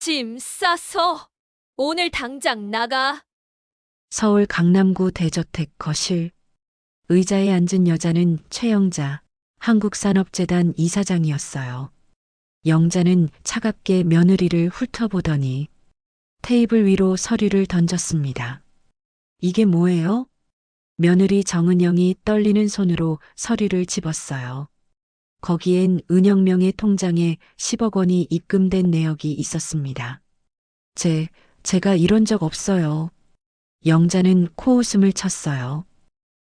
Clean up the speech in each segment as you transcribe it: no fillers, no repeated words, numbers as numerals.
짐 싸서 오늘 당장 나가. 서울 강남구 대저택 거실. 의자에 앉은 여자는 최영자, 한국산업재단 이사장이었어요. 영자는 차갑게 며느리를 훑어보더니 테이블 위로 서류를 던졌습니다. 이게 뭐예요? 며느리 정은영이 떨리는 손으로 서류를 집었어요. 거기엔 은영명의 통장에 10억 원이 입금된 내역이 있었습니다. 제가 이런 적 없어요. 영자는 코웃음을 쳤어요.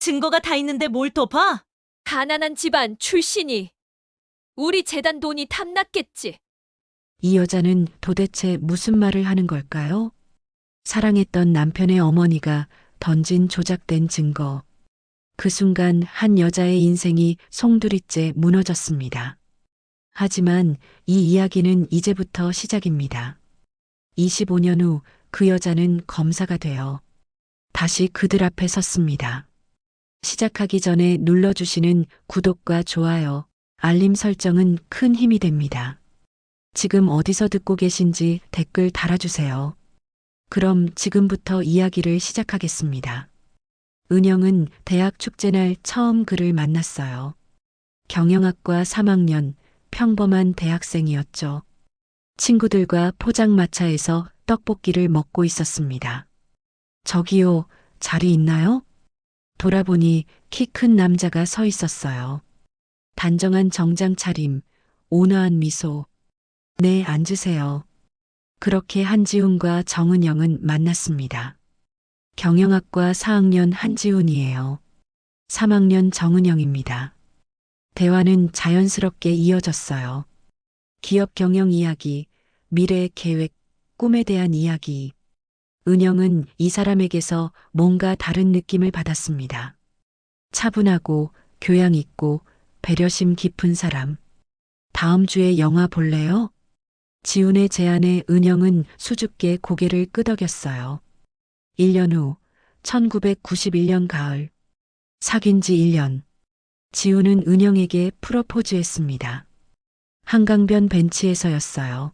증거가 다 있는데 뭘 또 봐? 가난한 집안 출신이 우리 재단 돈이 탐났겠지. 이 여자는 도대체 무슨 말을 하는 걸까요? 사랑했던 남편의 어머니가 던진 조작된 증거. 그 순간 한 여자의 인생이 송두리째 무너졌습니다. 하지만 이 이야기는 이제부터 시작입니다. 25년 후 그 여자는 검사가 되어 다시 그들 앞에 섰습니다. 시작하기 전에 눌러주시는 구독과 좋아요, 알림 설정은 큰 힘이 됩니다. 지금 어디서 듣고 계신지 댓글 달아주세요. 그럼 지금부터 이야기를 시작하겠습니다. 은영은 대학 축제날 처음 그를 만났어요. 경영학과 3학년, 평범한 대학생이었죠. 친구들과 포장마차에서 떡볶이를 먹고 있었습니다. 저기요, 자리 있나요? 돌아보니 키 큰 남자가 서 있었어요. 단정한 정장 차림, 온화한 미소. 네, 앉으세요. 그렇게 한지훈과 정은영은 만났습니다. 경영학과 4학년 한지훈이에요. 3학년 정은영입니다. 대화는 자연스럽게 이어졌어요. 기업 경영 이야기, 미래 계획, 꿈에 대한 이야기. 은영은 이 사람에게서 뭔가 다른 느낌을 받았습니다. 차분하고 교양 있고 배려심 깊은 사람. 다음 주에 영화 볼래요? 지훈의 제안에 은영은 수줍게 고개를 끄덕였어요. 1년 후 1991년 가을. 사귄 지 1년. 지훈은 은영에게 프로포즈했습니다. 한강변 벤치에서였어요.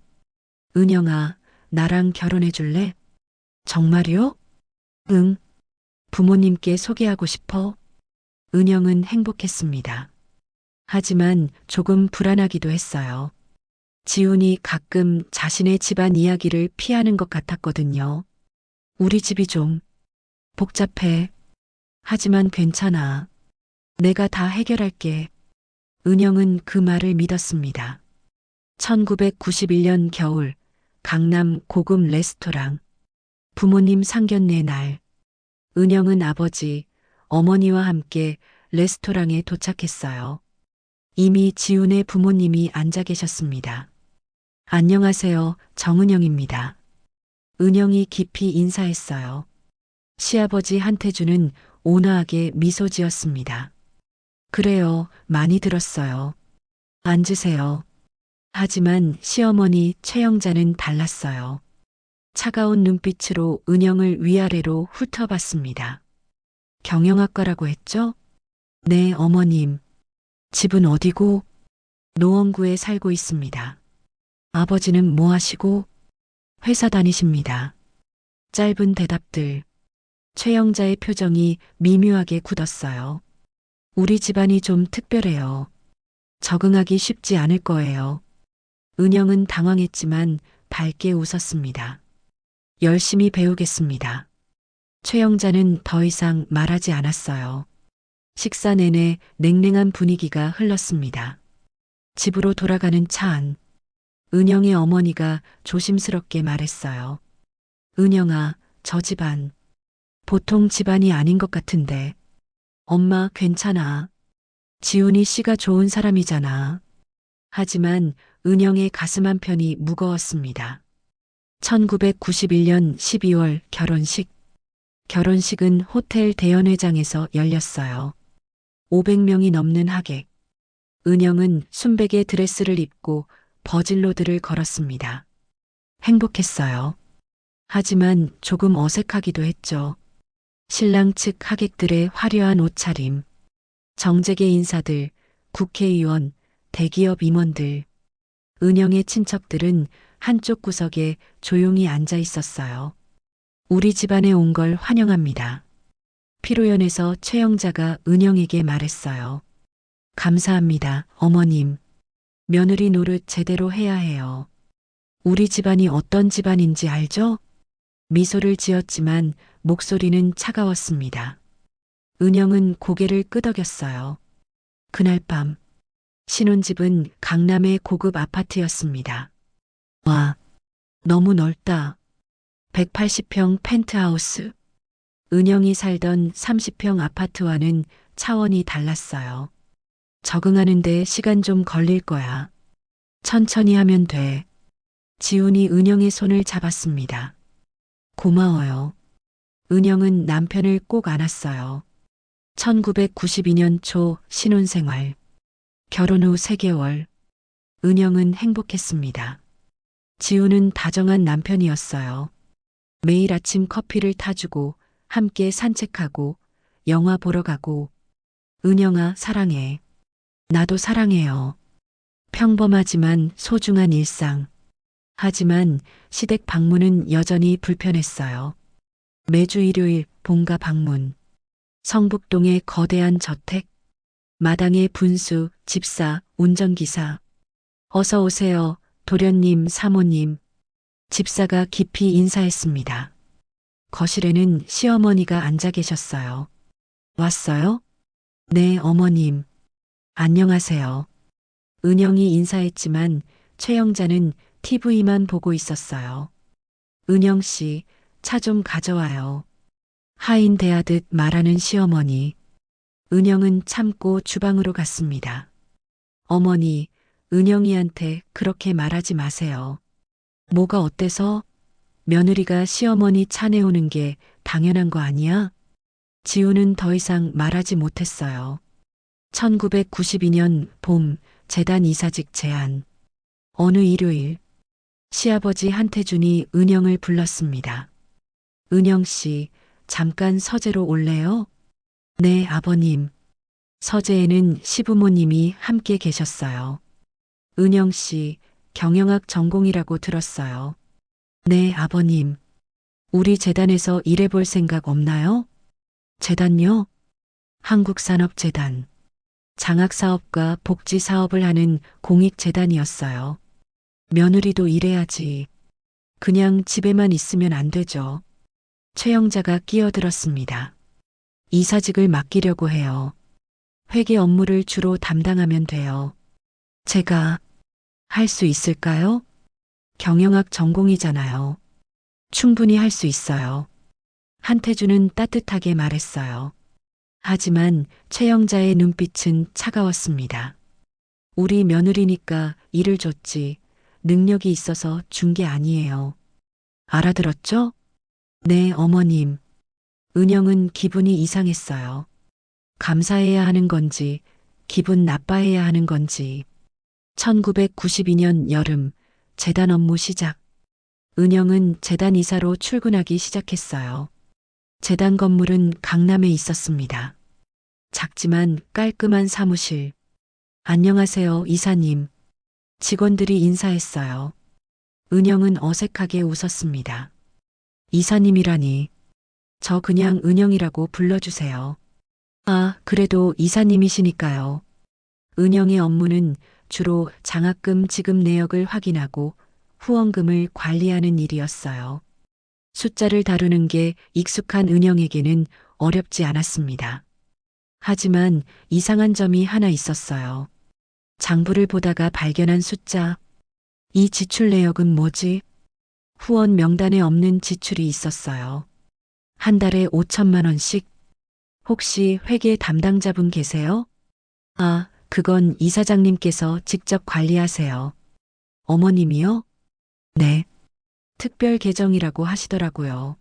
은영아, 나랑 결혼해 줄래? 정말요? 응. 부모님께 소개하고 싶어. 은영은 행복했습니다. 하지만 조금 불안하기도 했어요. 지훈이 가끔 자신의 집안 이야기를 피하는 것 같았거든요. 우리 집이 좀 복잡해. 하지만 괜찮아. 내가 다 해결할게. 은영은 그 말을 믿었습니다. 1991년 겨울, 강남 고급 레스토랑. 부모님 상견례 날. 은영은 아버지, 어머니와 함께 레스토랑에 도착했어요. 이미 지훈의 부모님이 앉아 계셨습니다. 안녕하세요, 정은영입니다. 은영이 깊이 인사했어요. 시아버지 한태주는 온화하게 미소 지었습니다. 그래요, 많이 들었어요. 앉으세요. 하지만 시어머니 최영자는 달랐어요. 차가운 눈빛으로 은영을 위아래로 훑어봤습니다. 경영학과라고 했죠? 네, 어머님. 집은 어디고? 노원구에 살고 있습니다. 아버지는 뭐 하시고? 회사 다니십니다. 짧은 대답들. 최영자의 표정이 미묘하게 굳었어요. 우리 집안이 좀 특별해요. 적응하기 쉽지 않을 거예요. 은영은 당황했지만 밝게 웃었습니다. 열심히 배우겠습니다. 최영자는 더 이상 말하지 않았어요. 식사 내내 냉랭한 분위기가 흘렀습니다. 집으로 돌아가는 차 안. 은영의 어머니가 조심스럽게 말했어요. 은영아, 저 집안. 보통 집안이 아닌 것 같은데. 엄마, 괜찮아. 지훈이 씨가 좋은 사람이잖아. 하지만 은영의 가슴 한편이 무거웠습니다. 1991년 12월 결혼식. 결혼식은 호텔 대연회장에서 열렸어요. 500명이 넘는 하객. 은영은 순백의 드레스를 입고 버질로드를 걸었습니다. 행복했어요. 하지만 조금 어색하기도 했죠. 신랑 측 하객들의 화려한 옷차림, 정재계 인사들, 국회의원, 대기업 임원들, 은영의 친척들은 한쪽 구석에 조용히 앉아 있었어요. 우리 집안에 온 걸 환영합니다. 피로연에서 최영자가 은영에게 말했어요. 감사합니다, 어머님. 며느리 노릇 제대로 해야 해요. 우리 집안이 어떤 집안인지 알죠? 미소를 지었지만 목소리는 차가웠습니다. 은영은 고개를 끄덕였어요. 그날 밤, 신혼집은 강남의 고급 아파트였습니다. 와, 너무 넓다. 180평 펜트하우스. 은영이 살던 30평 아파트와는 차원이 달랐어요. 적응하는데 시간 좀 걸릴 거야. 천천히 하면 돼. 지훈이 은영의 손을 잡았습니다. 고마워요. 은영은 남편을 꼭 안았어요. 1992년 초 신혼생활. 결혼 후 3개월. 은영은 행복했습니다. 지훈은 다정한 남편이었어요. 매일 아침 커피를 타주고 함께 산책하고 영화 보러 가고 은영아 사랑해. 나도 사랑해요. 평범하지만 소중한 일상. 하지만 시댁 방문은 여전히 불편했어요. 매주 일요일 본가 방문. 성북동의 거대한 저택. 마당의 분수, 집사, 운전기사. 어서 오세요, 도련님, 사모님. 집사가 깊이 인사했습니다. 거실에는 시어머니가 앉아 계셨어요. 왔어요? 네, 어머님. 안녕하세요. 은영이 인사했지만 최영자는 TV만 보고 있었어요. 은영 씨, 차 좀 가져와요. 하인 대하듯 말하는 시어머니. 은영은 참고 주방으로 갔습니다. 어머니, 은영이한테 그렇게 말하지 마세요. 뭐가 어때서? 며느리가 시어머니 차 내오는 게 당연한 거 아니야? 지우는 더 이상 말하지 못했어요. 1992년 봄 재단 이사직 제안. 어느 일요일 시아버지 한태준이 은영을 불렀습니다. 은영 씨, 잠깐 서재로 올래요? 네, 아버님. 서재에는 시부모님이 함께 계셨어요. 은영 씨, 경영학 전공이라고 들었어요. 네, 아버님. 우리 재단에서 일해볼 생각 없나요? 재단요? 한국산업재단. 장학사업과 복지사업을 하는 공익재단이었어요. 며느리도 일해야지. 그냥 집에만 있으면 안 되죠. 최영자가 끼어들었습니다. 이사직을 맡기려고 해요. 회계 업무를 주로 담당하면 돼요. 제가 할 수 있을까요? 경영학 전공이잖아요. 충분히 할 수 있어요. 한태준은 따뜻하게 말했어요. 하지만 최영자의 눈빛은 차가웠습니다. 우리 며느리니까 일을 줬지 능력이 있어서 준 게 아니에요. 알아들었죠? 네, 어머님. 은영은 기분이 이상했어요. 감사해야 하는 건지, 기분 나빠해야 하는 건지. 1992년 여름, 재단 업무 시작. 은영은 재단 이사로 출근하기 시작했어요. 재단 건물은 강남에 있었습니다. 작지만 깔끔한 사무실. 안녕하세요, 이사님. 직원들이 인사했어요. 은영은 어색하게 웃었습니다. 이사님이라니. 저 그냥 은영이라고 불러주세요. 아, 그래도 이사님이시니까요. 은영의 업무는 주로 장학금 지급 내역을 확인하고 후원금을 관리하는 일이었어요. 숫자를 다루는 게 익숙한 은영에게는 어렵지 않았습니다. 하지만 이상한 점이 하나 있었어요. 장부를 보다가 발견한 숫자. 이 지출 내역은 뭐지? 후원 명단에 없는 지출이 있었어요. 한 달에 5천만 원씩. 혹시 회계 담당자분 계세요? 아, 그건 이사장님께서 직접 관리하세요. 어머님이요? 네. 특별 계정이라고 하시더라고요.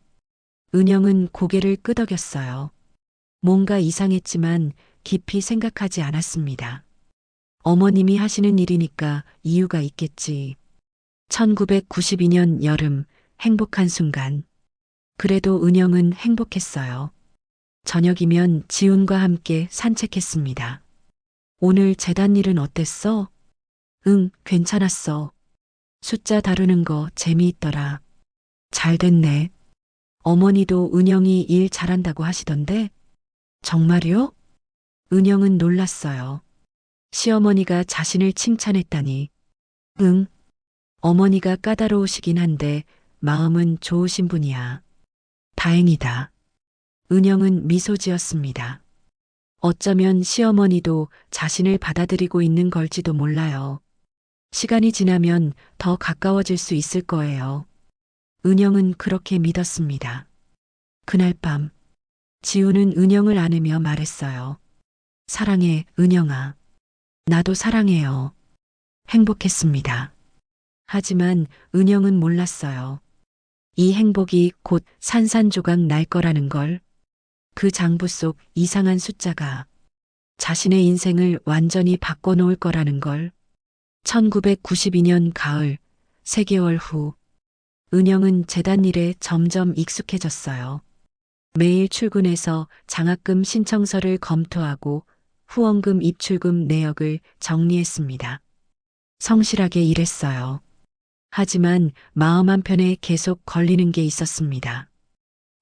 은영은 고개를 끄덕였어요. 뭔가 이상했지만 깊이 생각하지 않았습니다. 어머님이 하시는 일이니까 이유가 있겠지. 1992년 여름, 행복한 순간. 그래도 은영은 행복했어요. 저녁이면 지훈과 함께 산책했습니다. 오늘 재단 일은 어땠어? 응, 괜찮았어. 숫자 다루는 거 재미있더라. 잘 됐네. 어머니도 은영이 일 잘한다고 하시던데? 정말요? 은영은 놀랐어요. 시어머니가 자신을 칭찬했다니. 응. 어머니가 까다로우시긴 한데 마음은 좋으신 분이야. 다행이다. 은영은 미소 지었습니다. 어쩌면 시어머니도 자신을 받아들이고 있는 걸지도 몰라요. 시간이 지나면 더 가까워질 수 있을 거예요. 은영은 그렇게 믿었습니다. 그날 밤, 지우는 은영을 안으며 말했어요. 사랑해, 은영아. 나도 사랑해요. 행복했습니다. 하지만 은영은 몰랐어요. 이 행복이 곧 산산조각 날 거라는 걸. 그 장부 속 이상한 숫자가 자신의 인생을 완전히 바꿔놓을 거라는 걸. 1992년 가을, 3개월 후, 은영은 재단 일에 점점 익숙해졌어요. 매일 출근해서 장학금 신청서를 검토하고 후원금 입출금 내역을 정리했습니다. 성실하게 일했어요. 하지만 마음 한편에 계속 걸리는 게 있었습니다.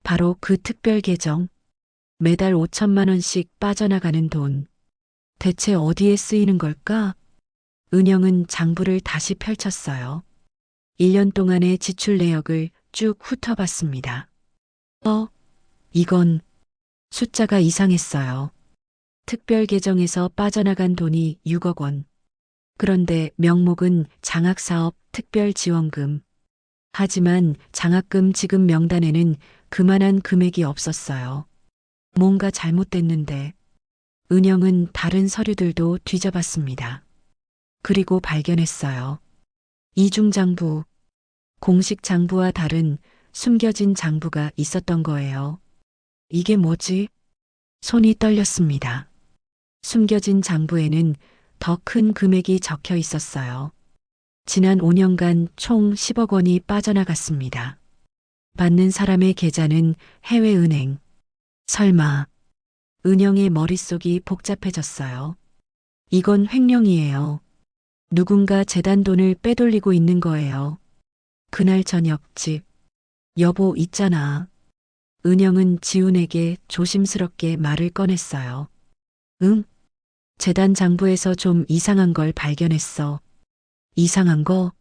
바로 그 특별 계정. 매달 5천만 원씩 빠져나가는 돈. 대체 어디에 쓰이는 걸까? 은영은 장부를 다시 펼쳤어요. 1년 동안의 지출 내역을 쭉 훑어봤습니다. 이건 숫자가 이상했어요. 특별 계정에서 빠져나간 돈이 6억 원. 그런데 명목은 장학사업 특별지원금. 하지만 장학금 지급 명단에는 그만한 금액이 없었어요. 뭔가 잘못됐는데. 은영은 다른 서류들도 뒤져봤습니다. 그리고 발견했어요. 이중장부, 공식 장부와 다른 숨겨진 장부가 있었던 거예요. 이게 뭐지? 손이 떨렸습니다. 숨겨진 장부에는 더 큰 금액이 적혀 있었어요. 지난 5년간 총 10억 원이 빠져나갔습니다. 받는 사람의 계좌는 해외은행. 설마. 은영의 머릿속이 복잡해졌어요. 이건 횡령이에요. 누군가 재단 돈을 빼돌리고 있는 거예요. 그날 저녁 집. 여보 있잖아. 은영은 지훈에게 조심스럽게 말을 꺼냈어요. 응? 재단 장부에서 좀 이상한 걸 발견했어. 이상한 거?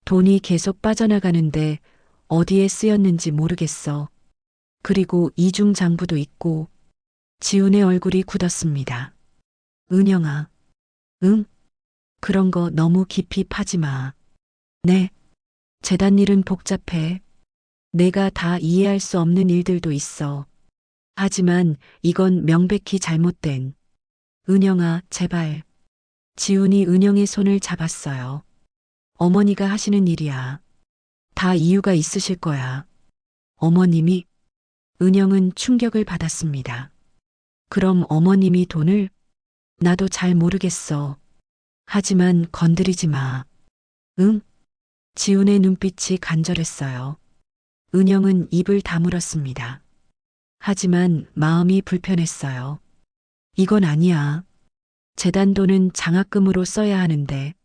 돈이 계속 빠져나가는데 어디에 쓰였는지 모르겠어. 그리고 이중 장부도 있고. 지훈의 얼굴이 굳었습니다. 은영아. 응? 그런 거 너무 깊이 파지 마. 네. 재단 일은 복잡해. 내가 다 이해할 수 없는 일들도 있어. 하지만 이건 명백히 잘못된. 은영아, 제발. 지훈이 은영의 손을 잡았어요. 어머니가 하시는 일이야. 다 이유가 있으실 거야. 어머님이? 은영은 충격을 받았습니다. 그럼 어머님이 돈을? 나도 잘 모르겠어. 하지만 건드리지 마. 응? 지훈의 눈빛이 간절했어요. 은영은 입을 다물었습니다. 하지만 마음이 불편했어요. 이건 아니야. 재단 돈은 장학금으로 써야 하는데.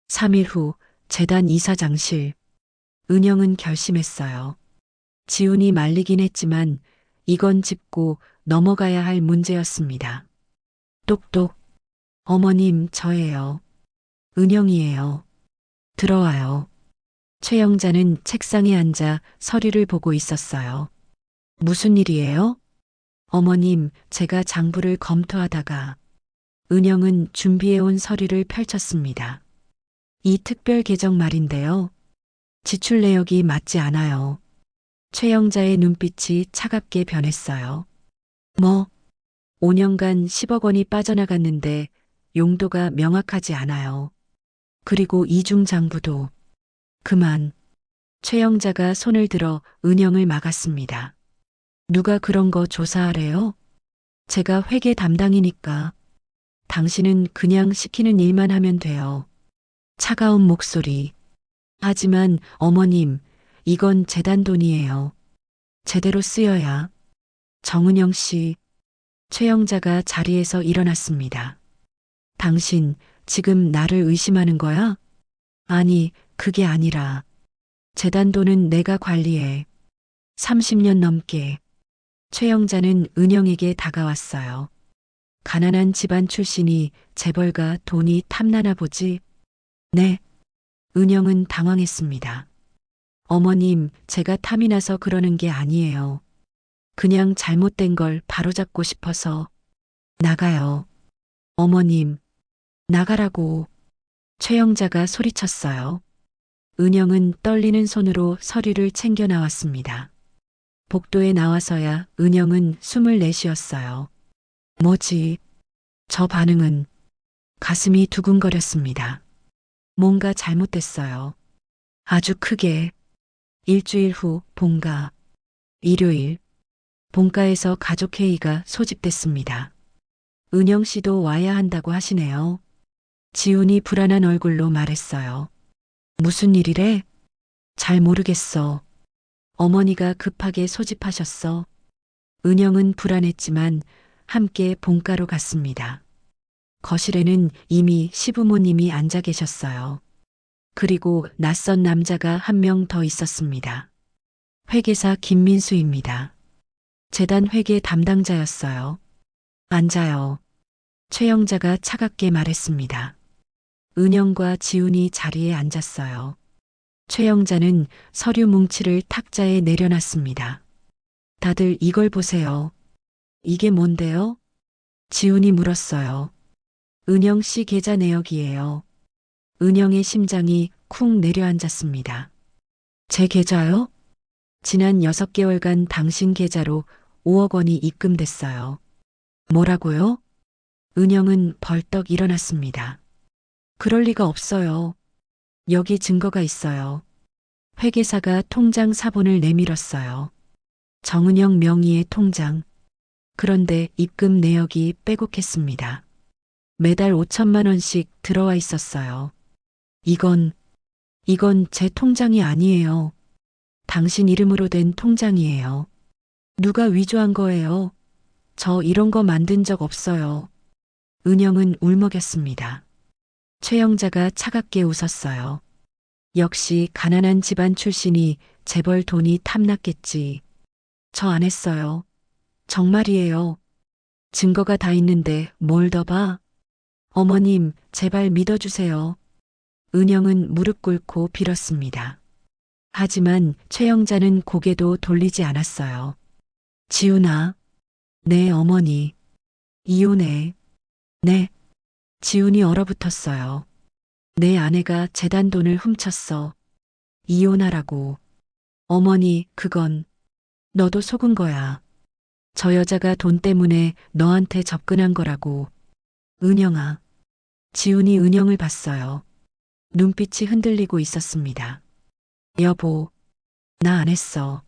3일 후 재단 이사장실. 은영은 결심했어요. 지훈이 말리긴 했지만 이건 짚고 넘어가야 할 문제였습니다. 똑똑. 어머님, 저예요. 은영이에요. 들어와요. 최영자는 책상에 앉아 서류를 보고 있었어요. 무슨 일이에요? 어머님, 제가 장부를 검토하다가. 은영은 준비해온 서류를 펼쳤습니다. 이 특별 계정 말인데요. 지출 내역이 맞지 않아요. 최영자의 눈빛이 차갑게 변했어요. 5년간 10억 원이 빠져나갔는데 용도가 명확하지 않아요. 그리고 이중장부도. 그만. 최영자가 손을 들어 은영을 막았습니다. 누가 그런 거 조사하래요? 제가 회계 담당이니까. 당신은 그냥 시키는 일만 하면 돼요. 차가운 목소리. 하지만 어머님, 이건 재단 돈이에요. 제대로 쓰여야. 정은영 씨. 최영자가 자리에서 일어났습니다. 당신 지금 나를 의심하는 거야? 아니, 그게 아니라 재단 돈은 내가 관리해. 30년 넘게. 최영자는 은영에게 다가왔어요. 가난한 집안 출신이 재벌가 돈이 탐나나 보지? 네. 은영은 당황했습니다. 어머님, 제가 탐이 나서 그러는 게 아니에요. 그냥 잘못된 걸 바로잡고 싶어서. 나가요. 어머님, 나가라고. 최영자가 소리쳤어요. 은영은 떨리는 손으로 서류를 챙겨 나왔습니다. 복도에 나와서야 은영은 숨을 내쉬었어요. 뭐지? 저 반응은. 가슴이 두근거렸습니다. 뭔가 잘못됐어요. 아주 크게. 일주일 후 본가. 일요일. 본가에서 가족회의가 소집됐습니다. 은영 씨도 와야 한다고 하시네요. 지훈이 불안한 얼굴로 말했어요. 무슨 일이래? 잘 모르겠어. 어머니가 급하게 소집하셨어. 은영은 불안했지만 함께 본가로 갔습니다. 거실에는 이미 시부모님이 앉아 계셨어요. 그리고 낯선 남자가 한 명 더 있었습니다. 회계사 김민수입니다. 재단 회계 담당자였어요. 앉아요. 최영자가 차갑게 말했습니다. 은영과 지훈이 자리에 앉았어요. 최영자는 서류 뭉치를 탁자에 내려놨습니다. 다들 이걸 보세요. 이게 뭔데요? 지훈이 물었어요. 은영 씨 계좌 내역이에요. 은영의 심장이 쿵 내려앉았습니다. 제 계좌요? 지난 6개월간 당신 계좌로 5억 원이 입금됐어요. 뭐라고요? 은영은 벌떡 일어났습니다. 그럴 리가 없어요. 여기 증거가 있어요. 회계사가 통장 사본을 내밀었어요. 정은영 명의의 통장. 그런데 입금 내역이 빼곡했습니다. 매달 5천만 원씩 들어와 있었어요. 이건 제 통장이 아니에요. 당신 이름으로 된 통장이에요. 누가 위조한 거예요? 저 이런 거 만든 적 없어요. 은영은 울먹였습니다. 최영자가 차갑게 웃었어요. 역시 가난한 집안 출신이 재벌 돈이 탐났겠지. 저 안 했어요. 정말이에요. 증거가 다 있는데 뭘 더 봐? 어머님, 제발 믿어주세요. 은영은 무릎 꿇고 빌었습니다. 하지만 최영자는 고개도 돌리지 않았어요. 지훈아. 네, 어머니. 이혼해. 네. 지훈이 얼어붙었어요. 내 아내가 재단 돈을 훔쳤어. 이혼하라고. 어머니, 그건 너도 속은 거야. 저 여자가 돈 때문에 너한테 접근한 거라고. 은영아. 지훈이 은영을 봤어요. 눈빛이 흔들리고 있었습니다. 여보, 나 안 했어.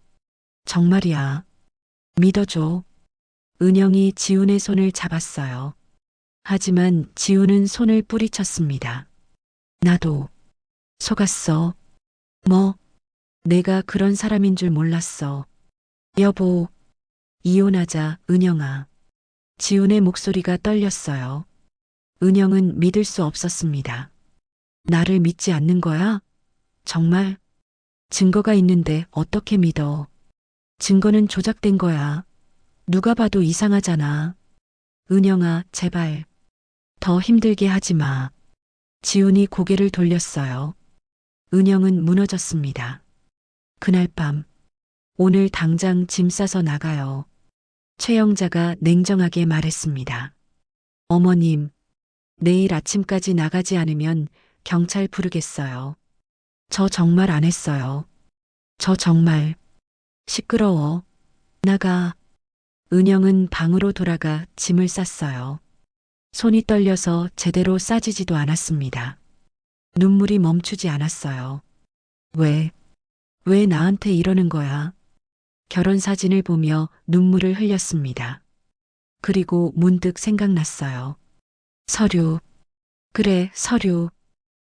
정말이야. 믿어줘. 은영이 지훈의 손을 잡았어요. 하지만 지훈은 손을 뿌리쳤습니다. 나도 속았어. 뭐? 내가 그런 사람인 줄 몰랐어. 여보, 이혼하자, 은영아. 지훈의 목소리가 떨렸어요. 은영은 믿을 수 없었습니다. 나를 믿지 않는 거야? 정말? 증거가 있는데 어떻게 믿어? 증거는 조작된 거야. 누가 봐도 이상하잖아. 은영아, 제발. 더 힘들게 하지 마. 지훈이 고개를 돌렸어요. 은영은 무너졌습니다. 그날 밤, 오늘 당장 짐 싸서 나가요. 최영자가 냉정하게 말했습니다. 어머님, 내일 아침까지 나가지 않으면 경찰 부르겠어요. 저 정말 안 했어요. 저 정말. 시끄러워. 나가. 은영은 방으로 돌아가 짐을 쌌어요. 손이 떨려서 제대로 싸지지도 않았습니다. 눈물이 멈추지 않았어요. 왜 나한테 이러는 거야? 결혼 사진을 보며 눈물을 흘렸습니다. 그리고 문득 생각났어요. 서류. 그래, 서류.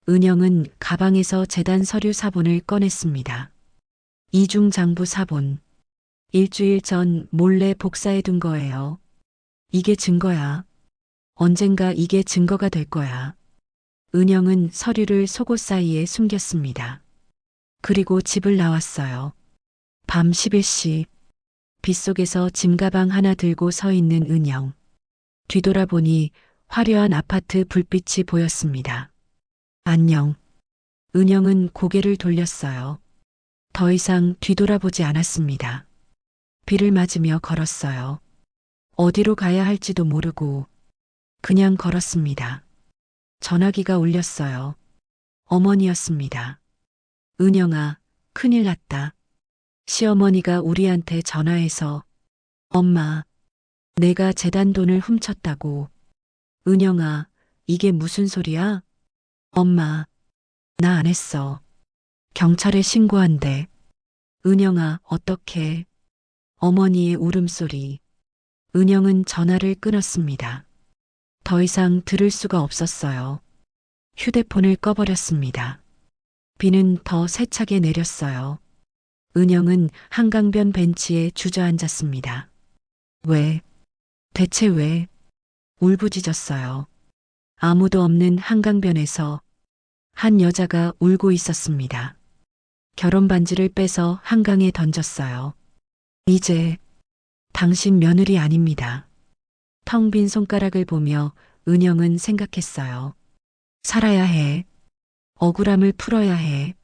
은영은 가방에서 재단 서류 사본을 꺼냈습니다. 이중장부 사본. 일주일 전 몰래 복사해 둔 거예요. 이게 증거야. 언젠가 이게 증거가 될 거야. 은영은 서류를 속옷 사이에 숨겼습니다. 그리고 집을 나왔어요. 밤 11시 빗속에서 짐가방 하나 들고 서 있는 은영. 뒤돌아보니 화려한 아파트 불빛이 보였습니다. 안녕. 은영은 고개를 돌렸어요. 더 이상 뒤돌아보지 않았습니다. 비를 맞으며 걸었어요. 어디로 가야 할지도 모르고 그냥 걸었습니다. 전화기가 울렸어요. 어머니였습니다. 은영아, 큰일 났다. 시어머니가 우리한테 전화해서 엄마, 내가 재단 돈을 훔쳤다고. 은영아, 이게 무슨 소리야? 엄마, 나 안 했어. 경찰에 신고한대. 은영아, 어떡해. 어머니의 울음소리. 은영은 전화를 끊었습니다. 더 이상 들을 수가 없었어요. 휴대폰을 꺼버렸습니다. 비는 더 세차게 내렸어요. 은영은 한강변 벤치에 주저앉았습니다. 왜? 대체 왜? 울부짖었어요. 아무도 없는 한강변에서 한 여자가 울고 있었습니다. 결혼 반지를 빼서 한강에 던졌어요. 이제 당신 며느리 아닙니다. 텅 빈 손가락을 보며 은영은 생각했어요. 살아야 해. 억울함을 풀어야 해.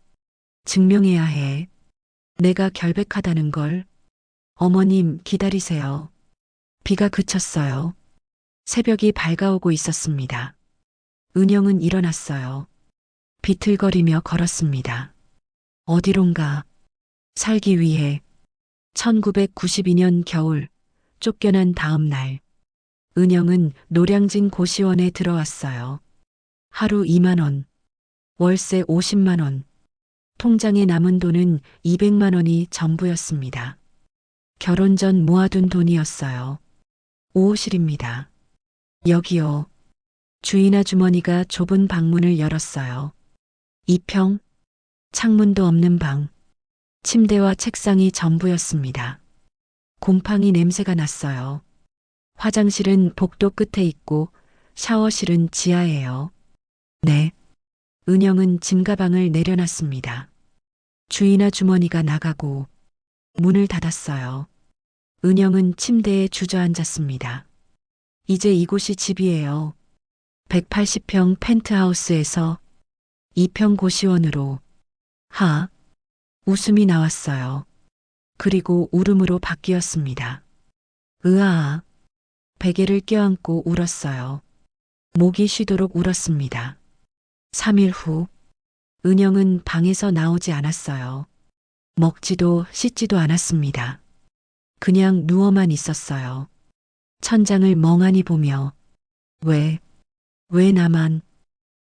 증명해야 해. 내가 결백하다는 걸. 어머님, 기다리세요. 비가 그쳤어요. 새벽이 밝아오고 있었습니다. 은영은 일어났어요. 비틀거리며 걸었습니다. 어디론가. 살기 위해. 1992년 겨울, 쫓겨난 다음 날. 은영은 노량진 고시원에 들어왔어요. 하루 2만 원. 월세 50만 원. 통장에 남은 돈은 200만 원이 전부였습니다. 결혼 전 모아둔 돈이었어요. 5호실입니다. 여기요. 주인 아주머니가 좁은 방문을 열었어요. 2평, 창문도 없는 방. 침대와 책상이 전부였습니다. 곰팡이 냄새가 났어요. 화장실은 복도 끝에 있고 샤워실은 지하예요. 네. 은영은 짐가방을 내려놨습니다. 주인 아주머니가 나가고 문을 닫았어요. 은영은 침대에 주저앉았습니다. 이제 이곳이 집이에요. 180평 펜트하우스에서 2평 고시원으로. 웃음이 나왔어요. 그리고 울음으로 바뀌었습니다. 으아. 베개를 껴안고 울었어요. 목이 쉬도록 울었습니다. 3일 후, 은영은 방에서 나오지 않았어요. 먹지도 씻지도 않았습니다. 그냥 누워만 있었어요. 천장을 멍하니 보며, 왜 나만?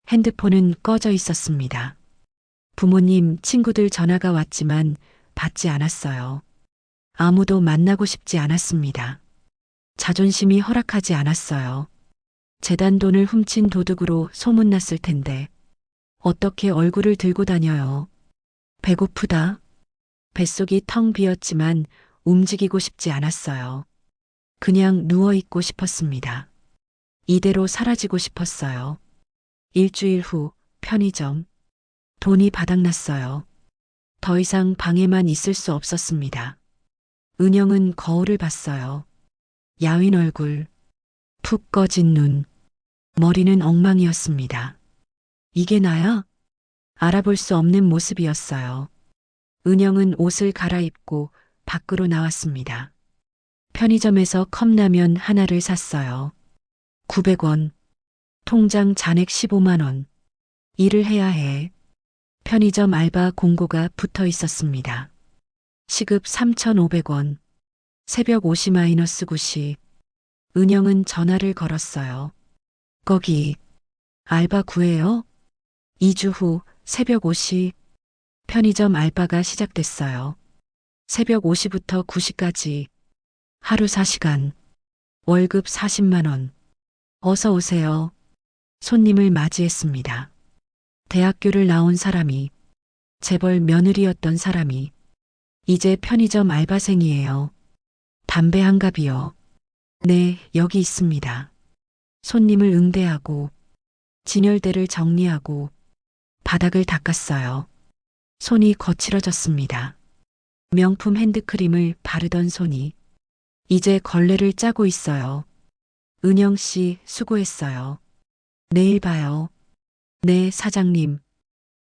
핸드폰은 꺼져 있었습니다. 부모님, 친구들 전화가 왔지만 받지 않았어요. 아무도 만나고 싶지 않았습니다. 자존심이 허락하지 않았어요. 재단 돈을 훔친 도둑으로 소문났을 텐데 어떻게 얼굴을 들고 다녀요. 배고프다. 뱃속이 텅 비었지만 움직이고 싶지 않았어요. 그냥 누워있고 싶었습니다. 이대로 사라지고 싶었어요. 일주일 후 편의점. 돈이 바닥났어요. 더 이상 방에만 있을 수 없었습니다. 은영은 거울을 봤어요. 야윈 얼굴, 푹 꺼진 눈, 머리는 엉망이었습니다. 이게 나야? 알아볼 수 없는 모습이었어요. 은영은 옷을 갈아입고 밖으로 나왔습니다. 편의점에서 컵라면 하나를 샀어요. 900원. 통장 잔액 15만 원. 일을 해야 해. 편의점 알바 공고가 붙어 있었습니다. 시급 3,500원. 새벽 5시-9시. 은영은 전화를 걸었어요. 거기 알바 구해요? 2주 후 새벽 5시. 편의점 알바가 시작됐어요. 새벽 5시부터 9시까지. 하루 4시간. 월급 40만 원. 어서 오세요. 손님을 맞이했습니다. 대학교를 나온 사람이, 재벌 며느리였던 사람이, 이제 편의점 알바생이에요. 담배 한 갑이요. 네, 여기 있습니다. 손님을 응대하고 진열대를 정리하고 바닥을 닦았어요. 손이 거칠어졌습니다. 명품 핸드크림을 바르던 손이 이제 걸레를 짜고 있어요. 은영 씨 수고했어요. 내일 봐요. 네, 사장님.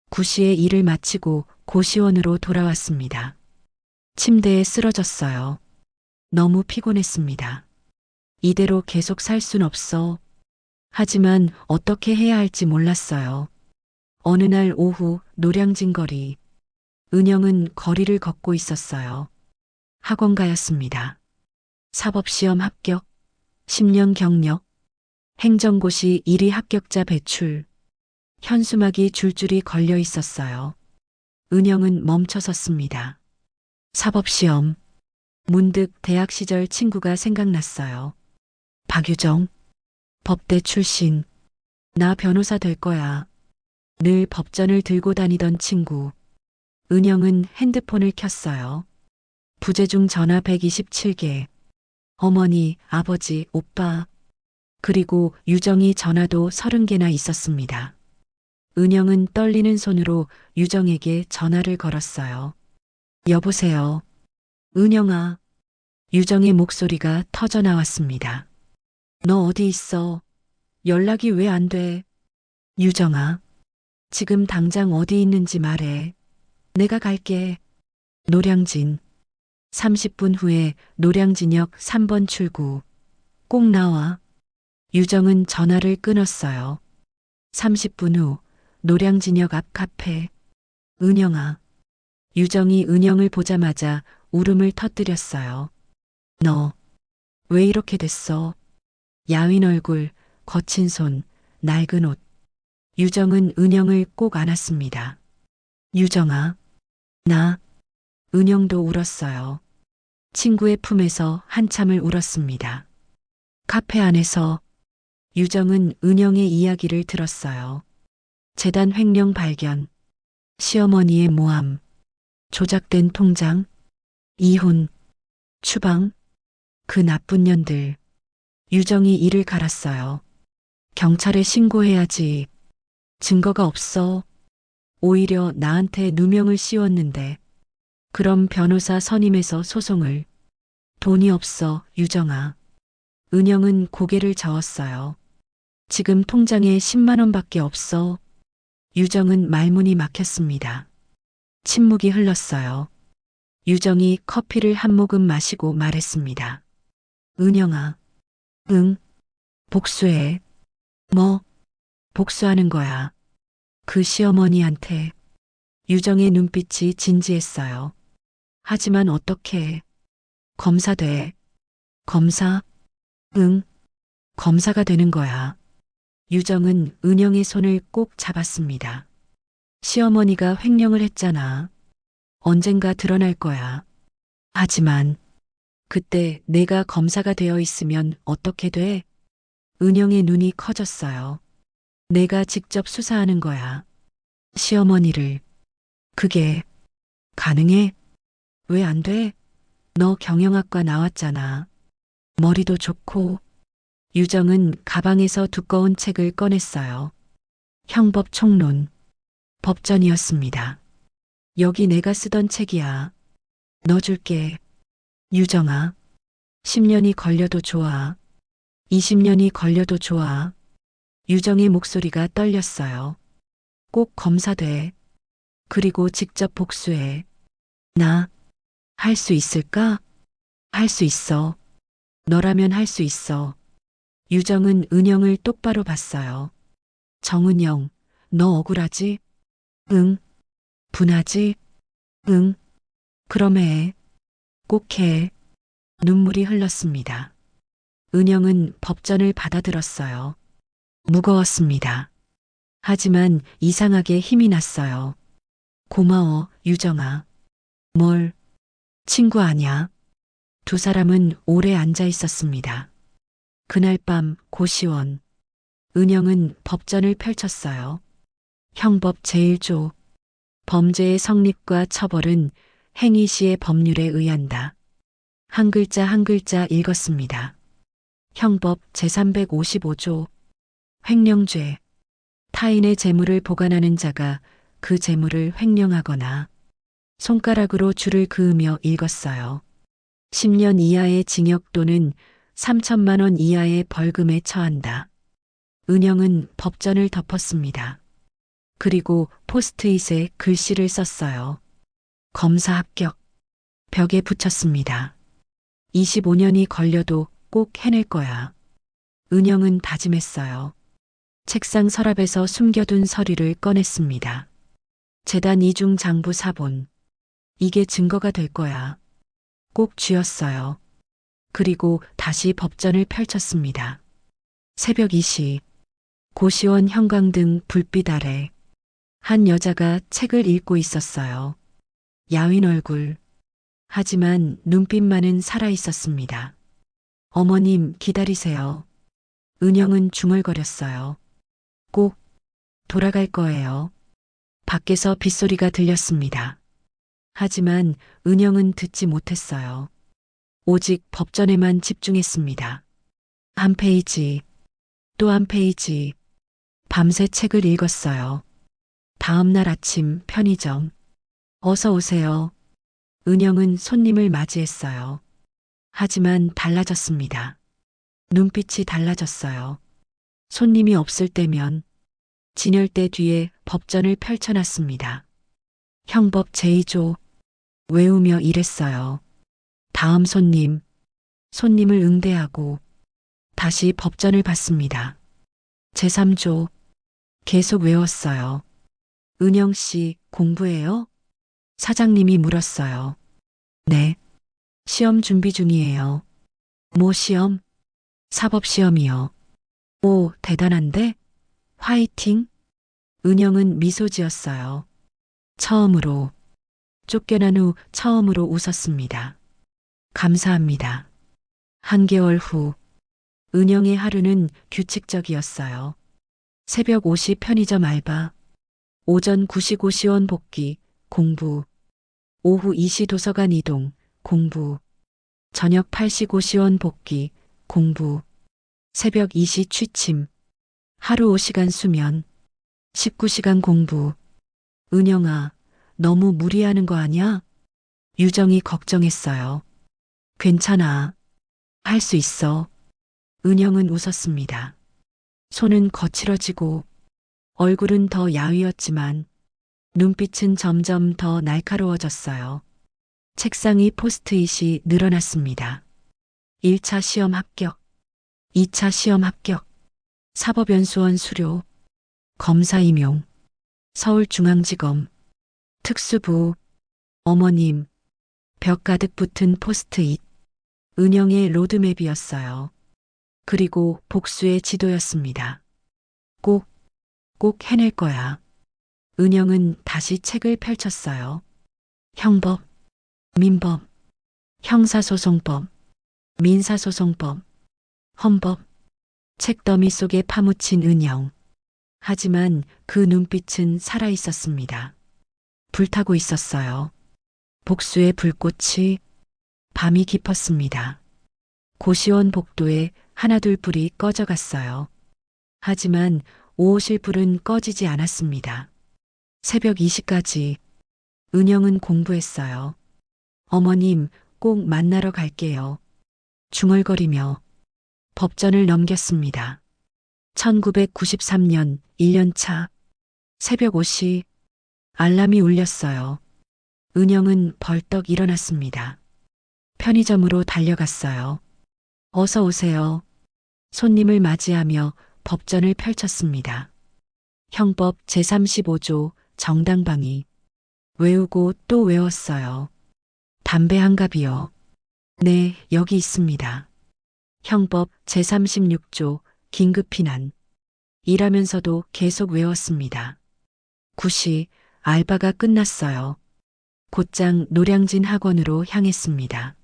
9시에 일을 마치고 고시원으로 돌아왔습니다. 침대에 쓰러졌어요. 너무 피곤했습니다. 이대로 계속 살 순 없어. 하지만 어떻게 해야 할지 몰랐어요. 어느 날 오후 노량진 거리. 은영은 거리를 걷고 있었어요. 학원가였습니다. 사법시험 합격, 10년 경력, 행정고시 1위 합격자 배출, 현수막이 줄줄이 걸려 있었어요. 은영은 멈춰섰습니다. 사법시험. 문득 대학 시절 친구가 생각났어요. 박유정. 법대 출신. 나 변호사 될 거야. 늘 법전을 들고 다니던 친구. 은영은 핸드폰을 켰어요. 부재중 전화 127개. 어머니, 아버지, 오빠. 그리고 유정이 전화도 30개나 있었습니다. 은영은 떨리는 손으로 유정에게 전화를 걸었어요. 여보세요. 은영아. 유정의 목소리가 터져 나왔습니다. 너 어디 있어? 연락이 왜 안 돼? 유정아. 지금 당장 어디 있는지 말해. 내가 갈게. 노량진. 30분 후에 노량진역 3번 출구. 꼭 나와. 유정은 전화를 끊었어요. 30분 후 노량진역 앞 카페. 은영아. 유정이 은영을 보자마자 울음을 터뜨렸어요. 너 왜 이렇게 됐어? 야윈 얼굴, 거친 손, 낡은 옷. 유정은 은영을 꼭 안았습니다. 유정아. 나. 은영도 울었어요. 친구의 품에서 한참을 울었습니다. 카페 안에서 유정은 은영의 이야기를 들었어요. 재단 횡령 발견, 시어머니의 모함, 조작된 통장, 이혼, 추방, 그 나쁜 년들. 유정이 이를 갈았어요. 경찰에 신고해야지. 증거가 없어. 오히려 나한테 누명을 씌웠는데. 그럼 변호사 선임해서 소송을. 돈이 없어, 유정아. 은영은 고개를 저었어요. 지금 통장에 10만 원밖에 없어. 유정은 말문이 막혔습니다. 침묵이 흘렀어요. 유정이 커피를 한 모금 마시고 말했습니다. 은영아. 응. 복수해. 뭐? 복수하는 거야. 그 시어머니한테. 유정의 눈빛이 진지했어요. 하지만 어떻게? 검사 돼. 검사? 응. 검사가 되는 거야. 유정은 은영의 손을 꼭 잡았습니다. 시어머니가 횡령을 했잖아. 언젠가 드러날 거야. 하지만 그때 내가 검사가 되어 있으면 어떻게 돼? 은영의 눈이 커졌어요. 내가 직접 수사하는 거야. 시어머니를. 그게 가능해? 왜 안 돼? 너 경영학과 나왔잖아. 머리도 좋고. 유정은 가방에서 두꺼운 책을 꺼냈어요. 형법 총론. 법전이었습니다. 여기 내가 쓰던 책이야. 넣어줄게. 유정아. 10년이 걸려도 좋아. 20년이 걸려도 좋아. 유정의 목소리가 떨렸어요. 꼭 검사돼. 그리고 직접 복수해. 나 할 수 있을까? 할 수 있어. 너라면 할 수 있어. 유정은 은영을 똑바로 봤어요. 정은영, 너 억울하지? 응. 분하지? 응. 그럼 해. 꼭 해. 눈물이 흘렀습니다. 은영은 법전을 받아들었어요. 무거웠습니다. 하지만 이상하게 힘이 났어요. 고마워, 유정아. 뭘? 친구 아냐? 두 사람은 오래 앉아 있었습니다. 그날 밤 고시원. 은영은 법전을 펼쳤어요. 형법 제1조. 범죄의 성립과 처벌은 행위시의 법률에 의한다. 한 글자 한 글자 읽었습니다. 형법 제355조. 횡령죄. 타인의 재물을 보관하는 자가 그 재물을 횡령하거나 손가락으로 줄을 그으며 읽었어요. 10년 이하의 징역 또는 3천만 원 이하의 벌금에 처한다. 은영은 법전을 덮었습니다. 그리고 포스트잇에 글씨를 썼어요. 검사 합격. 벽에 붙였습니다. 25년이 걸려도 꼭 해낼 거야. 은영은 다짐했어요. 책상 서랍에서 숨겨둔 서류를 꺼냈습니다. 재단 이중 장부 사본. 이게 증거가 될 거야. 꼭 쥐었어요. 그리고 다시 법전을 펼쳤습니다. 새벽 2시. 고시원 형광등 불빛 아래 한 여자가 책을 읽고 있었어요. 야윈 얼굴. 하지만 눈빛만은 살아 있었습니다. 어머님 기다리세요. 은영은 중얼거렸어요. 꼭 돌아갈 거예요. 밖에서 빗소리가 들렸습니다. 하지만 은영은 듣지 못했어요. 오직 법전에만 집중했습니다. 한 페이지, 또 한 페이지. 밤새 책을 읽었어요. 다음 날 아침 편의점. 어서 오세요. 은영은 손님을 맞이했어요. 하지만 달라졌습니다. 눈빛이 달라졌어요. 손님이 없을 때면 진열대 뒤에 법전을 펼쳐놨습니다. 형법 제2조. 외우며 일했어요. 다음 손님. 손님을 응대하고 다시 법전을 봤습니다. 제3조. 계속 외웠어요. 은영 씨 공부해요? 사장님이 물었어요. 네. 시험 준비 중이에요. 뭐 시험? 사법시험이요. 오, 대단한데? 화이팅? 은영은 미소 지었어요. 처음으로, 쫓겨난 후 처음으로 웃었습니다. 감사합니다. 한개월 후, 은영의 하루는 규칙적이었어요. 새벽 5시 편의점 알바, 오전 9시 고시원 복귀, 공부, 오후 2시 도서관 이동, 공부, 저녁 8시 고시원 복귀, 공부, 새벽 2시 취침, 하루 5시간 수면, 19시간 공부. 은영아, 너무 무리하는 거 아니야? 유정이 걱정했어요. 괜찮아. 할 수 있어. 은영은 웃었습니다. 손은 거칠어지고 얼굴은 더 야위었지만 눈빛은 점점 더 날카로워졌어요. 책상이 포스트잇이 늘어났습니다. 1차 시험 합격, 2차 시험 합격, 사법연수원 수료, 검사 임용, 서울중앙지검, 특수부, 어머님, 벽 가득 붙은 포스트잇, 은영의 로드맵이었어요. 그리고 복수의 지도였습니다. 꼭 해낼 거야. 은영은 다시 책을 펼쳤어요. 형법, 민법, 형사소송법, 민사소송법, 헌법. 책더미 속에 파묻힌 은영. 하지만 그 눈빛은 살아 있었습니다. 불타고 있었어요. 복수의 불꽃이 밤이 깊었습니다. 고시원 복도에 하나둘 불이 꺼져갔어요. 하지만 오호실 불은 꺼지지 않았습니다. 새벽 2시까지 은영은 공부했어요. 어머님 꼭 만나러 갈게요. 중얼거리며 법전을 넘겼습니다. 1993년 1년차 새벽 5시 알람이 울렸어요. 은영은 벌떡 일어났습니다. 편의점으로 달려갔어요. 어서 오세요. 손님을 맞이하며 법전을 펼쳤습니다. 형법 제35조 정당방위. 외우고 또 외웠어요. 담배 한 갑이요. 네, 여기 있습니다. 형법 제36조 긴급피난. 일하면서도 계속 외웠습니다. 9시 알바가 끝났어요. 곧장 노량진 학원으로 향했습니다.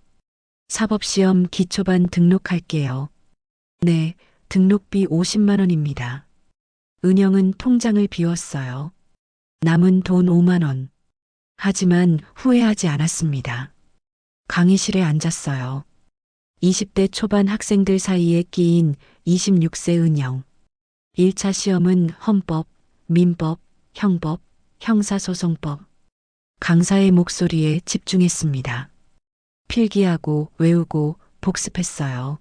사법시험 기초반 등록할게요. 네, 등록비 50만 원입니다. 은영은 통장을 비웠어요. 남은 돈 5만 원. 하지만 후회하지 않았습니다. 강의실에 앉았어요. 20대 초반 학생들 사이에 끼인 26세 은영. 1차 시험은 헌법 민법, 형법, 형사소송법. 강사의 목소리에 집중했습니다. 필기하고 외우고 복습했어요.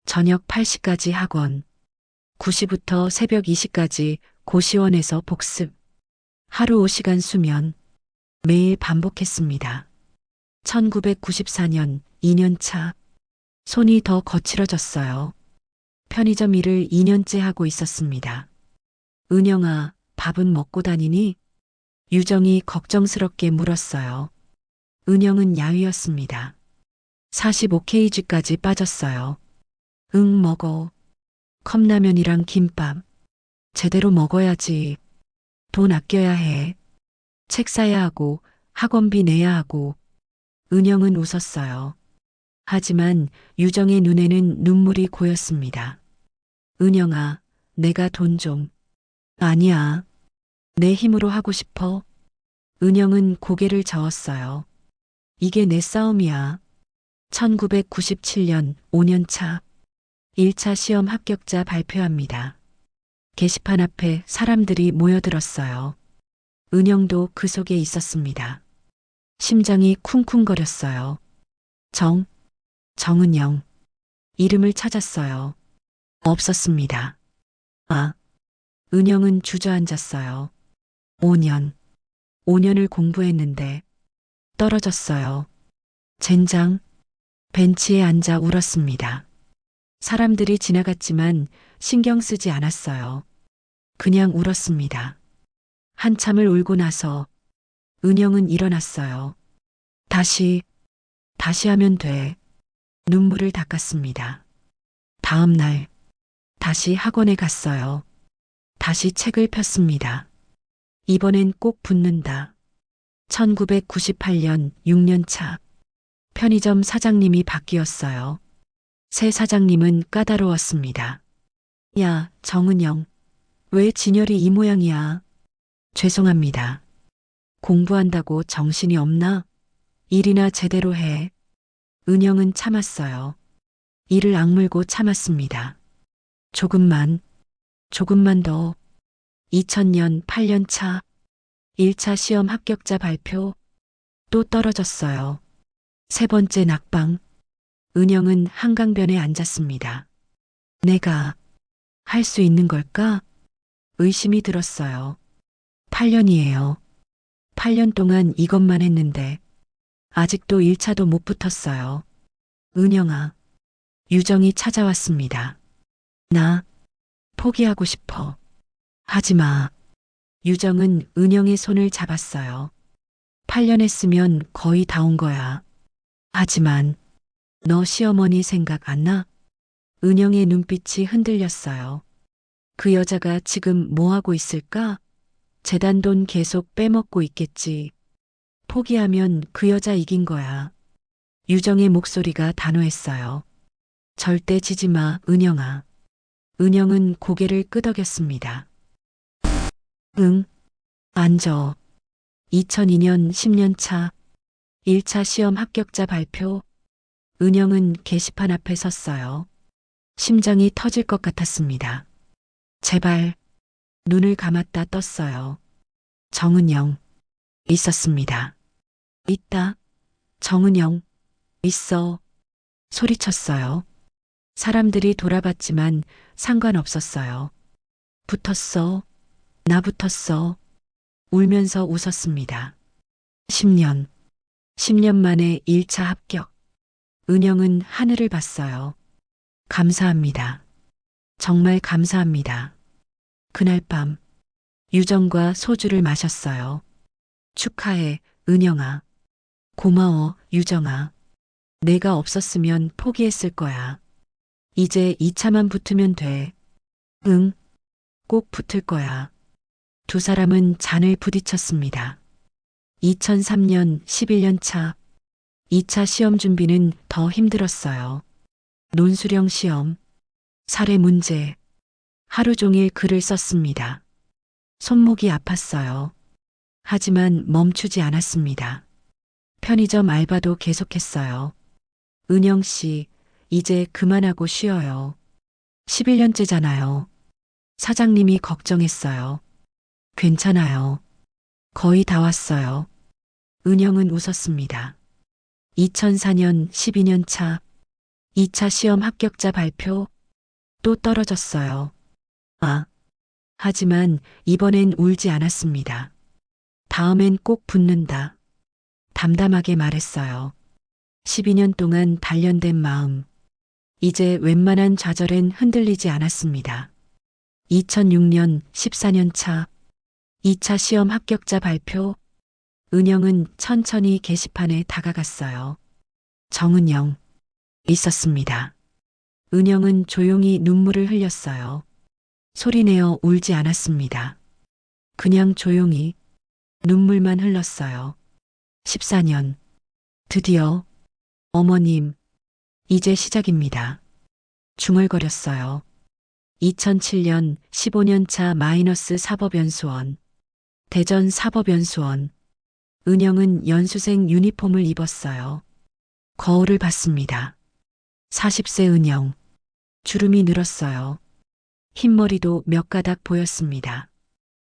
저녁 8시까지 학원, 9시부터 새벽 2시까지 고시원에서 복습. 하루 5시간 수면. 매일 반복했습니다. 1994년 2년차. 손이 더 거칠어졌어요. 편의점 일을 2년째 하고 있었습니다. 은영아, 밥은 먹고 다니니? 유정이 걱정스럽게 물었어요. 은영은 야위였습니다. 45kg까지 빠졌어요. 응, 먹어. 컵라면이랑 김밥. 제대로 먹어야지. 돈 아껴야 해. 책 사야 하고 학원비 내야 하고. 은영은 웃었어요. 하지만 유정의 눈에는 눈물이 고였습니다. 은영아, 내가 돈 좀. 아니야. 내 힘으로 하고 싶어. 은영은 고개를 저었어요. 이게 내 싸움이야. 1997년 5년차 1차 시험 합격자 발표합니다. 게시판 앞에 사람들이 모여들었어요. 은영도 그 속에 있었습니다. 심장이 쿵쿵거렸어요. 정은영. 이름을 찾았어요. 없었습니다. 아, 은영은 주저앉았어요. 5년을 공부했는데 떨어졌어요. 젠장. 벤치에 앉아 울었습니다. 사람들이 지나갔지만 신경 쓰지 않았어요. 그냥 울었습니다. 한참을 울고 나서 은영은 일어났어요. 다시 하면 돼. 눈물을 닦았습니다. 다음 날 다시 학원에 갔어요. 다시 책을 폈습니다. 이번엔 꼭 붙는다. 1998년 6년차. 편의점 사장님이 바뀌었어요. 새 사장님은 까다로웠습니다. 야, 정은영. 왜 진열이 이 모양이야? 죄송합니다. 공부한다고 정신이 없나? 일이나 제대로 해. 은영은 참았어요. 이를 악물고 참았습니다. 조금만 더. 2000년 8년차 1차 시험 합격자 발표. 또 떨어졌어요. 세 번째 낙방. 은영은 한강변에 앉았습니다. 내가 할 수 있는 걸까? 의심이 들었어요. 8년이에요. 8년 동안 이것만 했는데 아직도 1차도 못 붙었어요. 은영아. 유정이 찾아왔습니다. 나 포기하고 싶어. 하지 마. 유정은 은영의 손을 잡았어요. 8년 했으면 거의 다 온 거야. 하지만 너 시어머니 생각 안 나? 은영의 눈빛이 흔들렸어요. 그 여자가 지금 뭐 하고 있을까? 재단 돈 계속 빼먹고 있겠지. 포기하면 그 여자 이긴 거야. 유정의 목소리가 단호했어요. 절대 지지 마, 은영아. 은영은 고개를 끄덕였습니다. 응, 앉아. 2002년 10년차 1차 시험 합격자 발표. 은영은 게시판 앞에 섰어요. 심장이 터질 것 같았습니다. 제발. 눈을 감았다 떴어요. 정은영. 있었습니다. 있다. 정은영. 있어. 소리쳤어요. 사람들이 돌아봤지만 상관없었어요. 붙었어. 나 붙었어. 울면서 웃었습니다. 10년 만에 1차 합격. 은영은 하늘을 봤어요. 감사합니다. 정말 감사합니다. 그날 밤 유정과 소주를 마셨어요. 축하해, 은영아. 고마워, 유정아. 내가 없었으면 포기했을 거야. 이제 2차만 붙으면 돼. 응, 꼭 붙을 거야. 두 사람은 잔을 부딪혔습니다. 2003년 11년차 2차 시험 준비는 더 힘들었어요. 논술형 시험, 사례 문제, 하루 종일 글을 썼습니다. 손목이 아팠어요. 하지만 멈추지 않았습니다. 편의점 알바도 계속했어요. 은영 씨, 이제 그만하고 쉬어요. 11년째잖아요. 사장님이 걱정했어요. 괜찮아요. 거의 다 왔어요. 은영은 웃었습니다. 2004년 12년 차 2차 시험 합격자 발표 또 떨어졌어요. 아, 하지만 이번엔 울지 않았습니다. 다음엔 꼭 붙는다. 담담하게 말했어요. 12년 동안 단련된 마음. 이제 웬만한 좌절엔 흔들리지 않았습니다. 2006년 14년 차 2차 시험 합격자 발표. 은영은 천천히 게시판에 다가갔어요. 정은영. 있었습니다. 은영은 조용히 눈물을 흘렸어요. 소리내어 울지 않았습니다. 그냥 조용히 눈물만 흘렀어요. 14년. 드디어 어머님, 이제 시작입니다. 중얼거렸어요. 2007년 15년 차 마이너스 사법연수원. 대전 사법연수원. 은영은 연수생 유니폼을 입었어요. 거울을 봤습니다. 40세 은영. 주름이 늘었어요. 흰머리도 몇 가닥 보였습니다.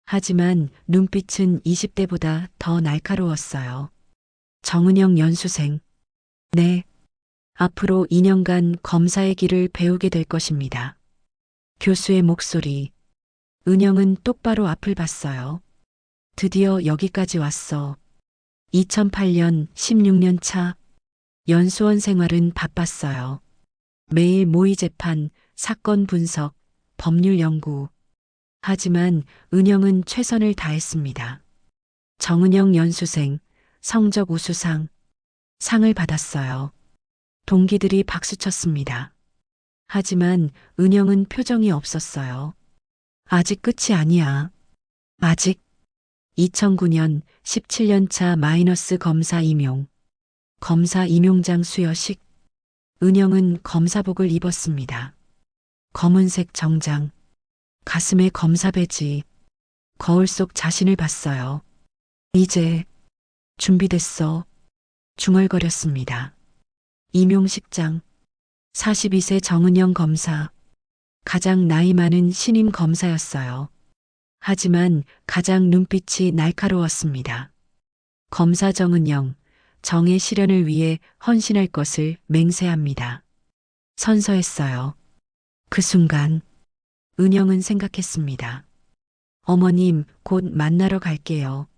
하지만 눈빛은 20대보다 더 날카로웠어요. 정은영 연수생. 네. 앞으로 2년간 검사의 길을 배우게 될 것입니다. 교수의 목소리. 은영은 똑바로 앞을 봤어요. 드디어 여기까지 왔어. 2008년 16년 차. 연수원 생활은 바빴어요. 매일 모의 재판, 사건 분석, 법률 연구. 하지만 은영은 최선을 다했습니다. 정은영 연수생, 성적 우수상. 상을 받았어요. 동기들이 박수쳤습니다. 하지만 은영은 표정이 없었어요. 아직 끝이 아니야. 아직. 2009년 17년 차 마이너스 검사 임용. 검사 임용장 수여식. 은영은 검사복을 입었습니다. 검은색 정장. 가슴에 검사 배지. 거울 속 자신을 봤어요. 이제 준비됐어. 중얼거렸습니다. 임용식장. 42세 정은영 검사. 가장 나이 많은 신임 검사였어요. 하지만 가장 눈빛이 날카로웠습니다. 검사 정은영, 정의 실현을 위해 헌신할 것을 맹세합니다. 선서했어요. 그 순간 은영은 생각했습니다. 어머님, 곧 만나러 갈게요.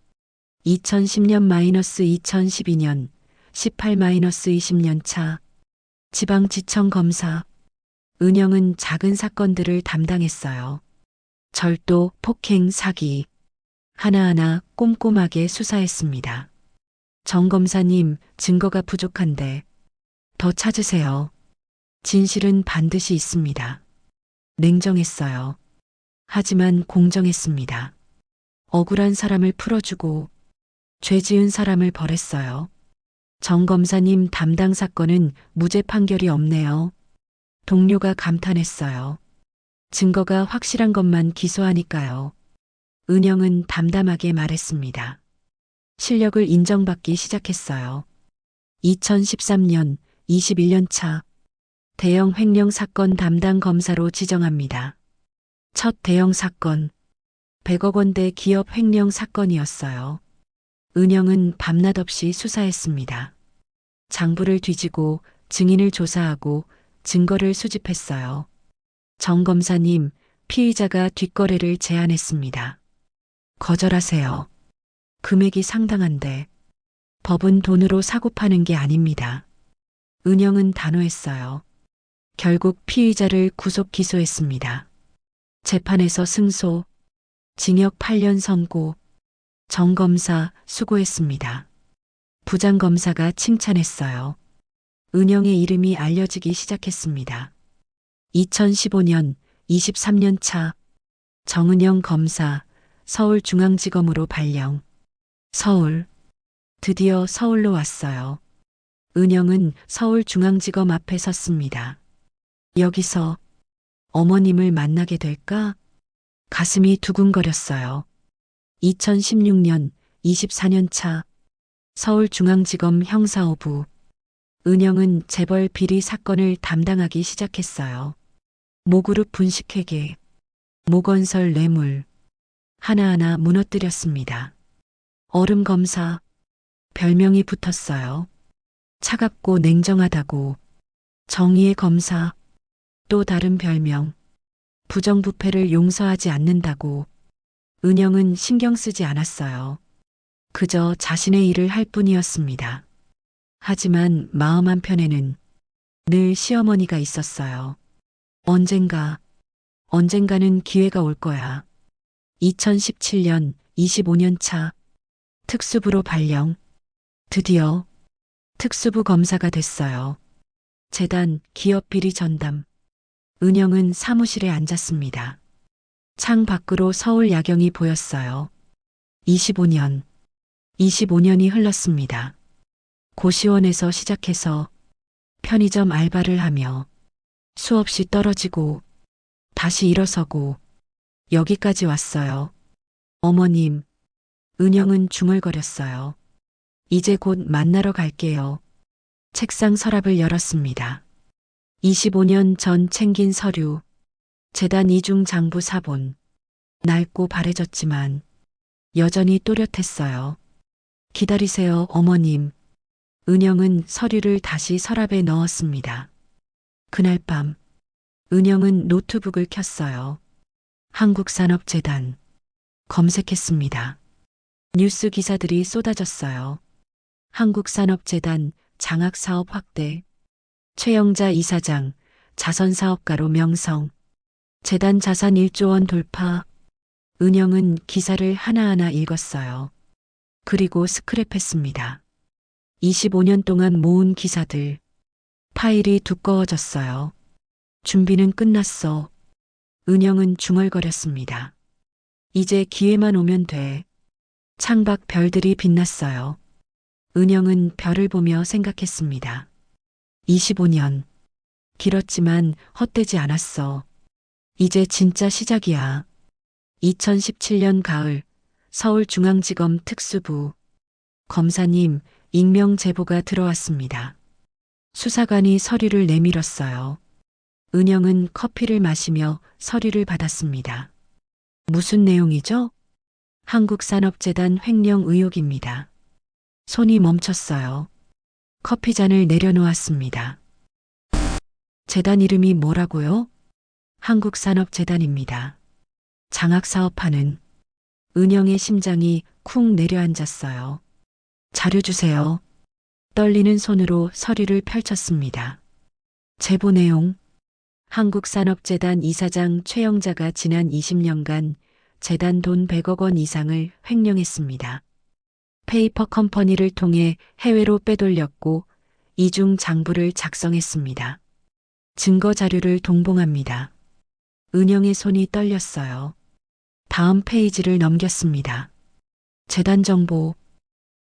2010년 마이너스 2012년 18 마이너스 20년 차 지방지청 검사. 은영은 작은 사건들을 담당했어요. 절도, 폭행, 사기. 하나하나 꼼꼼하게 수사했습니다. 정 검사님, 증거가 부족한데 더 찾으세요. 진실은 반드시 있습니다. 냉정했어요. 하지만 공정했습니다. 억울한 사람을 풀어주고 죄 지은 사람을 벌했어요. 정 검사님 담당 사건은 무죄 판결이 없네요. 동료가 감탄했어요. 증거가 확실한 것만 기소하니까요. 은영은 담담하게 말했습니다. 실력을 인정받기 시작했어요. 2013년 21년 차 대형 횡령 사건 담당 검사로 지정합니다. 첫 대형 사건 100억 원대 기업 횡령 사건이었어요. 은영은 밤낮 없이 수사했습니다. 장부를 뒤지고 증인을 조사하고 증거를 수집했어요. 정 검사님, 피의자가 뒷거래를 제안했습니다. 거절하세요. 금액이 상당한데 법은 돈으로 사고 파는 게 아닙니다. 은영은 단호했어요. 결국 피의자를 구속 기소했습니다. 재판에서 승소, 징역 8년 선고. 정 검사 수고했습니다. 부장 검사가 칭찬했어요. 은영의 이름이 알려지기 시작했습니다. 2015년 23년 차 정은영 검사 서울중앙지검으로 발령. 서울. 드디어 서울로 왔어요. 은영은 서울중앙지검 앞에 섰습니다. 여기서 어머님을 만나게 될까? 가슴이 두근거렸어요. 2016년 24년 차 서울중앙지검 형사5부. 은영은 재벌 비리 사건을 담당하기 시작했어요. 모그룹 분식회계, 모건설 뇌물. 하나하나 무너뜨렸습니다. 얼음 검사, 별명이 붙었어요. 차갑고 냉정하다고. 정의의 검사, 또 다른 별명. 부정부패를 용서하지 않는다고. 은영은 신경 쓰지 않았어요. 그저 자신의 일을 할 뿐이었습니다. 하지만 마음 한편에는 늘 시어머니가 있었어요. 언젠가는 기회가 올 거야. 2017년 25년 차 특수부로 발령. 드디어 특수부 검사가 됐어요. 재단 기업 비리 전담. 은영은 사무실에 앉았습니다. 창 밖으로 서울 야경이 보였어요. 25년이 흘렀습니다. 고시원에서 시작해서 편의점 알바를 하며 수없이 떨어지고 다시 일어서고 여기까지 왔어요. 어머님, 은영은 중얼거렸어요. 이제 곧 만나러 갈게요. 책상 서랍을 열었습니다. 25년 전 챙긴 서류, 재단 이중 장부 사본. 낡고 바래졌지만 여전히 또렷했어요. 기다리세요, 어머님. 은영은 서류를 다시 서랍에 넣었습니다. 그날 밤, 은영은 노트북을 켰어요. 한국산업재단. 검색했습니다. 뉴스 기사들이 쏟아졌어요. 한국산업재단 장학사업 확대. 최영자 이사장, 자선사업가로 명성. 재단 자산 1조 원 돌파. 은영은 기사를 하나하나 읽었어요. 그리고 스크랩했습니다. 25년 동안 모은 기사들. 파일이 두꺼워졌어요. 준비는 끝났어. 은영은 중얼거렸습니다. 이제 기회만 오면 돼. 창밖 별들이 빛났어요. 은영은 별을 보며 생각했습니다. 25년. 길었지만 헛되지 않았어. 이제 진짜 시작이야. 2017년 가을, 서울중앙지검 특수부. 검사님, 익명 제보가 들어왔습니다. 수사관이 서류를 내밀었어요. 은영은 커피를 마시며 서류를 받았습니다. 무슨 내용이죠? 한국산업재단 횡령 의혹입니다. 손이 멈췄어요. 커피잔을 내려놓았습니다. 재단 이름이 뭐라고요? 한국산업재단입니다. 장학사업하는. 은영의 심장이 쿵 내려앉았어요. 자료 주세요. 떨리는 손으로 서류를 펼쳤습니다. 제보 내용. 한국산업재단 이사장 최영자가 지난 20년간 재단 돈 100억 원 이상을 횡령했습니다. 페이퍼 컴퍼니를 통해 해외로 빼돌렸고 이중 장부를 작성했습니다. 증거 자료를 동봉합니다. 은영의 손이 떨렸어요. 다음 페이지를 넘겼습니다. 재단 정보.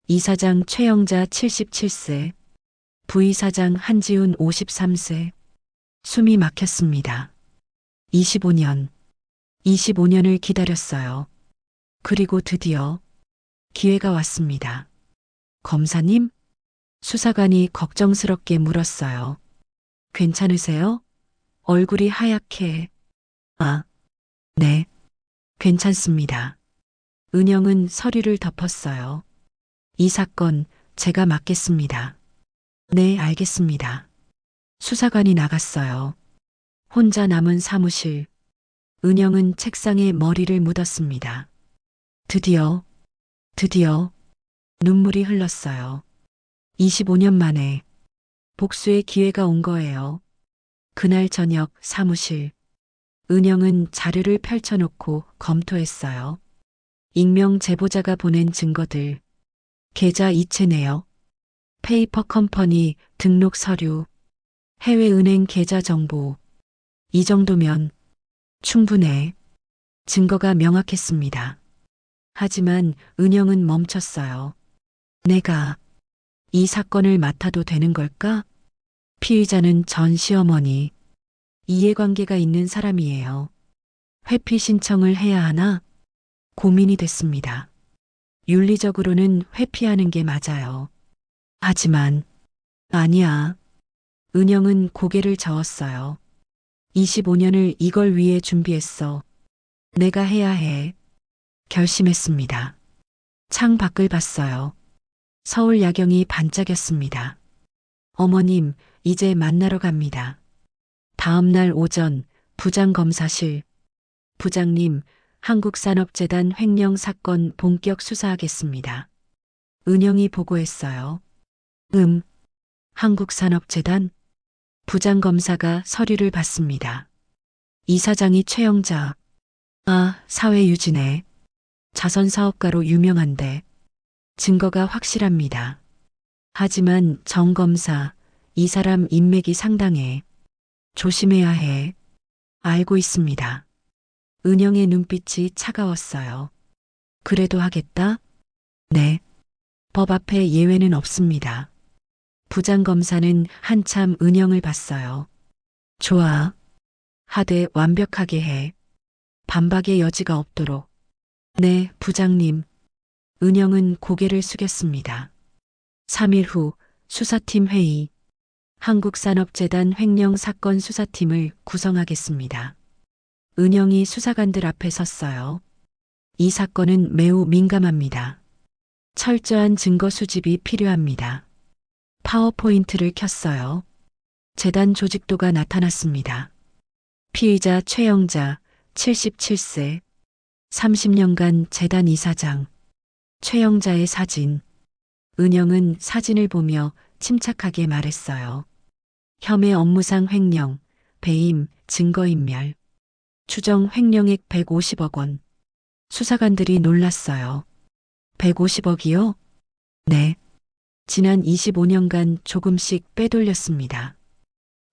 이사장 최영자 77세, 부이사장 한지훈 53세. 숨이 막혔습니다. 25년을 기다렸어요. 그리고 드디어 기회가 왔습니다. 검사님? 수사관이 걱정스럽게 물었어요. 괜찮으세요? 얼굴이 하얗게. 아, 네. 괜찮습니다. 은영은 서류를 덮었어요. 이 사건 제가 맡겠습니다. 네, 알겠습니다. 수사관이 나갔어요. 혼자 남은 사무실. 은영은 책상에 머리를 묻었습니다. 드디어 눈물이 흘렀어요. 25년 만에 복수의 기회가 온 거예요. 그날 저녁 사무실. 은영은 자료를 펼쳐놓고 검토했어요. 익명 제보자가 보낸 증거들. 계좌 이체 내역. 페이퍼 컴퍼니 등록 서류. 해외은행 계좌 정보. 이 정도면 충분해. 증거가 명확했습니다. 하지만 은영은 멈췄어요. 내가 이 사건을 맡아도 되는 걸까? 피의자는 전 시어머니. 이해관계가 있는 사람이에요. 회피 신청을 해야 하나? 고민이 됐습니다. 윤리적으로는 회피하는 게 맞아요. 하지만 아니야. 은영은 고개를 저었어요. 25년을 이걸 위해 준비했어. 내가 해야 해. 결심했습니다. 창 밖을 봤어요. 서울 야경이 반짝였습니다. 어머님, 이제 만나러 갑니다. 다음 날 오전 부장검사실. 부장님, 한국산업재단 횡령 사건 본격 수사하겠습니다. 은영이 보고했어요. 한국산업재단? 부장검사가 서류를 받습니다. 이사장이 최영자. 사회유지네. 자선사업가로 유명한데. 증거가 확실합니다. 하지만 정 검사, 이 사람 인맥이 상당해. 조심해야 해. 알고 있습니다. 은영의 눈빛이 차가웠어요. 그래도 하겠다? 네. 법 앞에 예외는 없습니다. 부장검사는 한참 은영을 봤어요. 좋아. 하되 완벽하게 해. 반박의 여지가 없도록. 네, 부장님. 은영은 고개를 숙였습니다. 3일 후 수사팀 회의. 한국산업재단 횡령 사건 수사팀을 구성하겠습니다. 은영이 수사관들 앞에 섰어요. 이 사건은 매우 민감합니다. 철저한 증거 수집이 필요합니다. 파워포인트를 켰어요. 재단 조직도가 나타났습니다. 피의자 최영자, 77세, 30년간 재단 이사장. 최영자의 사진. 은영은 사진을 보며 침착하게 말했어요. 혐의 업무상 횡령, 배임, 증거인멸. 추정 횡령액 150억 원. 수사관들이 놀랐어요. 150억이요? 네. 지난 25년간 조금씩 빼돌렸습니다.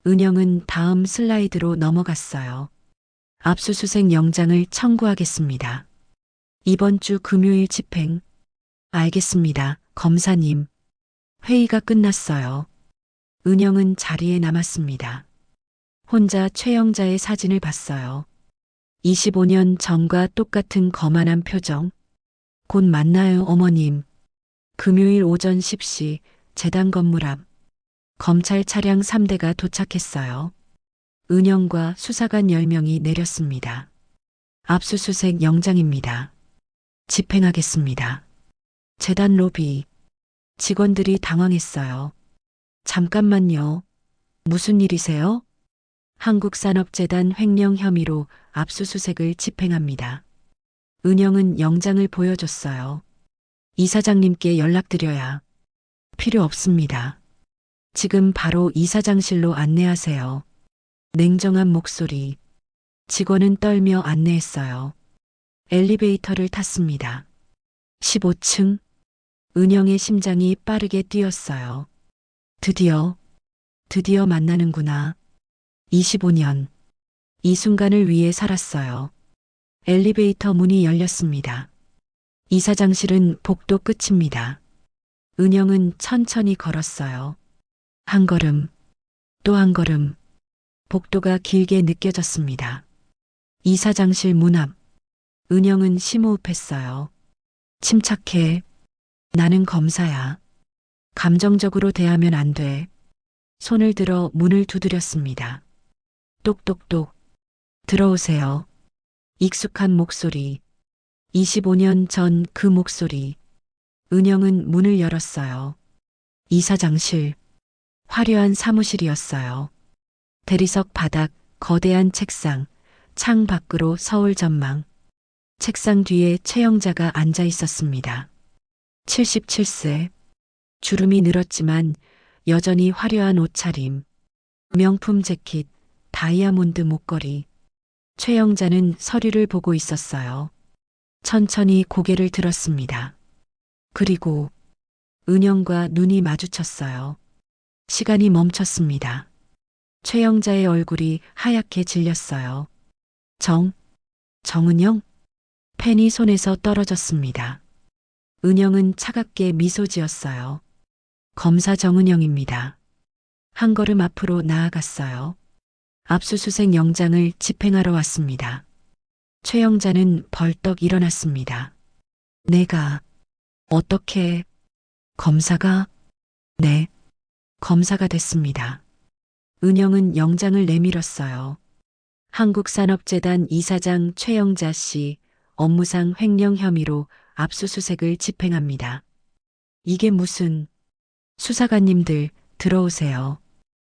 은영은 다음 슬라이드로 넘어갔어요. 압수수색 영장을 청구하겠습니다. 이번 주 금요일 집행. 알겠습니다, 검사님. 회의가 끝났어요. 은영은 자리에 남았습니다. 혼자 최영자의 사진을 봤어요. 25년 전과 똑같은 거만한 표정. 곧 만나요, 어머님. 금요일 오전 10시 재단 건물 앞. 검찰 차량 3대가 도착했어요. 은영과 수사관 10명이 내렸습니다. 압수수색 영장입니다. 집행하겠습니다. 재단 로비. 직원들이 당황했어요. 잠깐만요. 무슨 일이세요? 한국산업재단 횡령 혐의로 압수수색을 집행합니다. 은영은 영장을 보여줬어요. 이사장님께 연락드려야. 필요 없습니다. 지금 바로 이사장실로 안내하세요. 냉정한 목소리. 직원은 떨며 안내했어요. 엘리베이터를 탔습니다. 15층. 은영의 심장이 빠르게 뛰었어요. 드디어 만나는구나. 25년. 이 순간을 위해 살았어요. 엘리베이터 문이 열렸습니다. 이사장실은 복도 끝입니다. 은영은 천천히 걸었어요. 한 걸음, 또 한 걸음. 복도가 길게 느껴졌습니다. 이사장실 문 앞. 은영은 심호흡했어요. 침착해. 나는 검사야. 감정적으로 대하면 안 돼. 손을 들어 문을 두드렸습니다. 똑똑똑. 들어오세요. 익숙한 목소리. 25년 전 그 목소리. 은영은 문을 열었어요. 이사장실. 화려한 사무실이었어요. 대리석 바닥, 거대한 책상, 창 밖으로 서울 전망. 책상 뒤에 최영자가 앉아 있었습니다. 77세. 주름이 늘었지만 여전히 화려한 옷차림. 명품 재킷, 다이아몬드 목걸이. 최영자는 서류를 보고 있었어요. 천천히 고개를 들었습니다. 그리고 은영과 눈이 마주쳤어요. 시간이 멈췄습니다. 최영자의 얼굴이 하얗게 질렸어요. 정은영? 펜이 손에서 떨어졌습니다. 은영은 차갑게 미소 지었어요. 검사 정은영입니다. 한 걸음 앞으로 나아갔어요. 압수수색 영장을 집행하러 왔습니다. 최영자는 벌떡 일어났습니다. 내가 어떻게 검사가? 네, 검사가 됐습니다. 은영은 영장을 내밀었어요. 한국산업재단 이사장 최영자 씨, 업무상 횡령 혐의로 압수수색을 집행합니다. 이게 무슨... 수사관님들 들어오세요.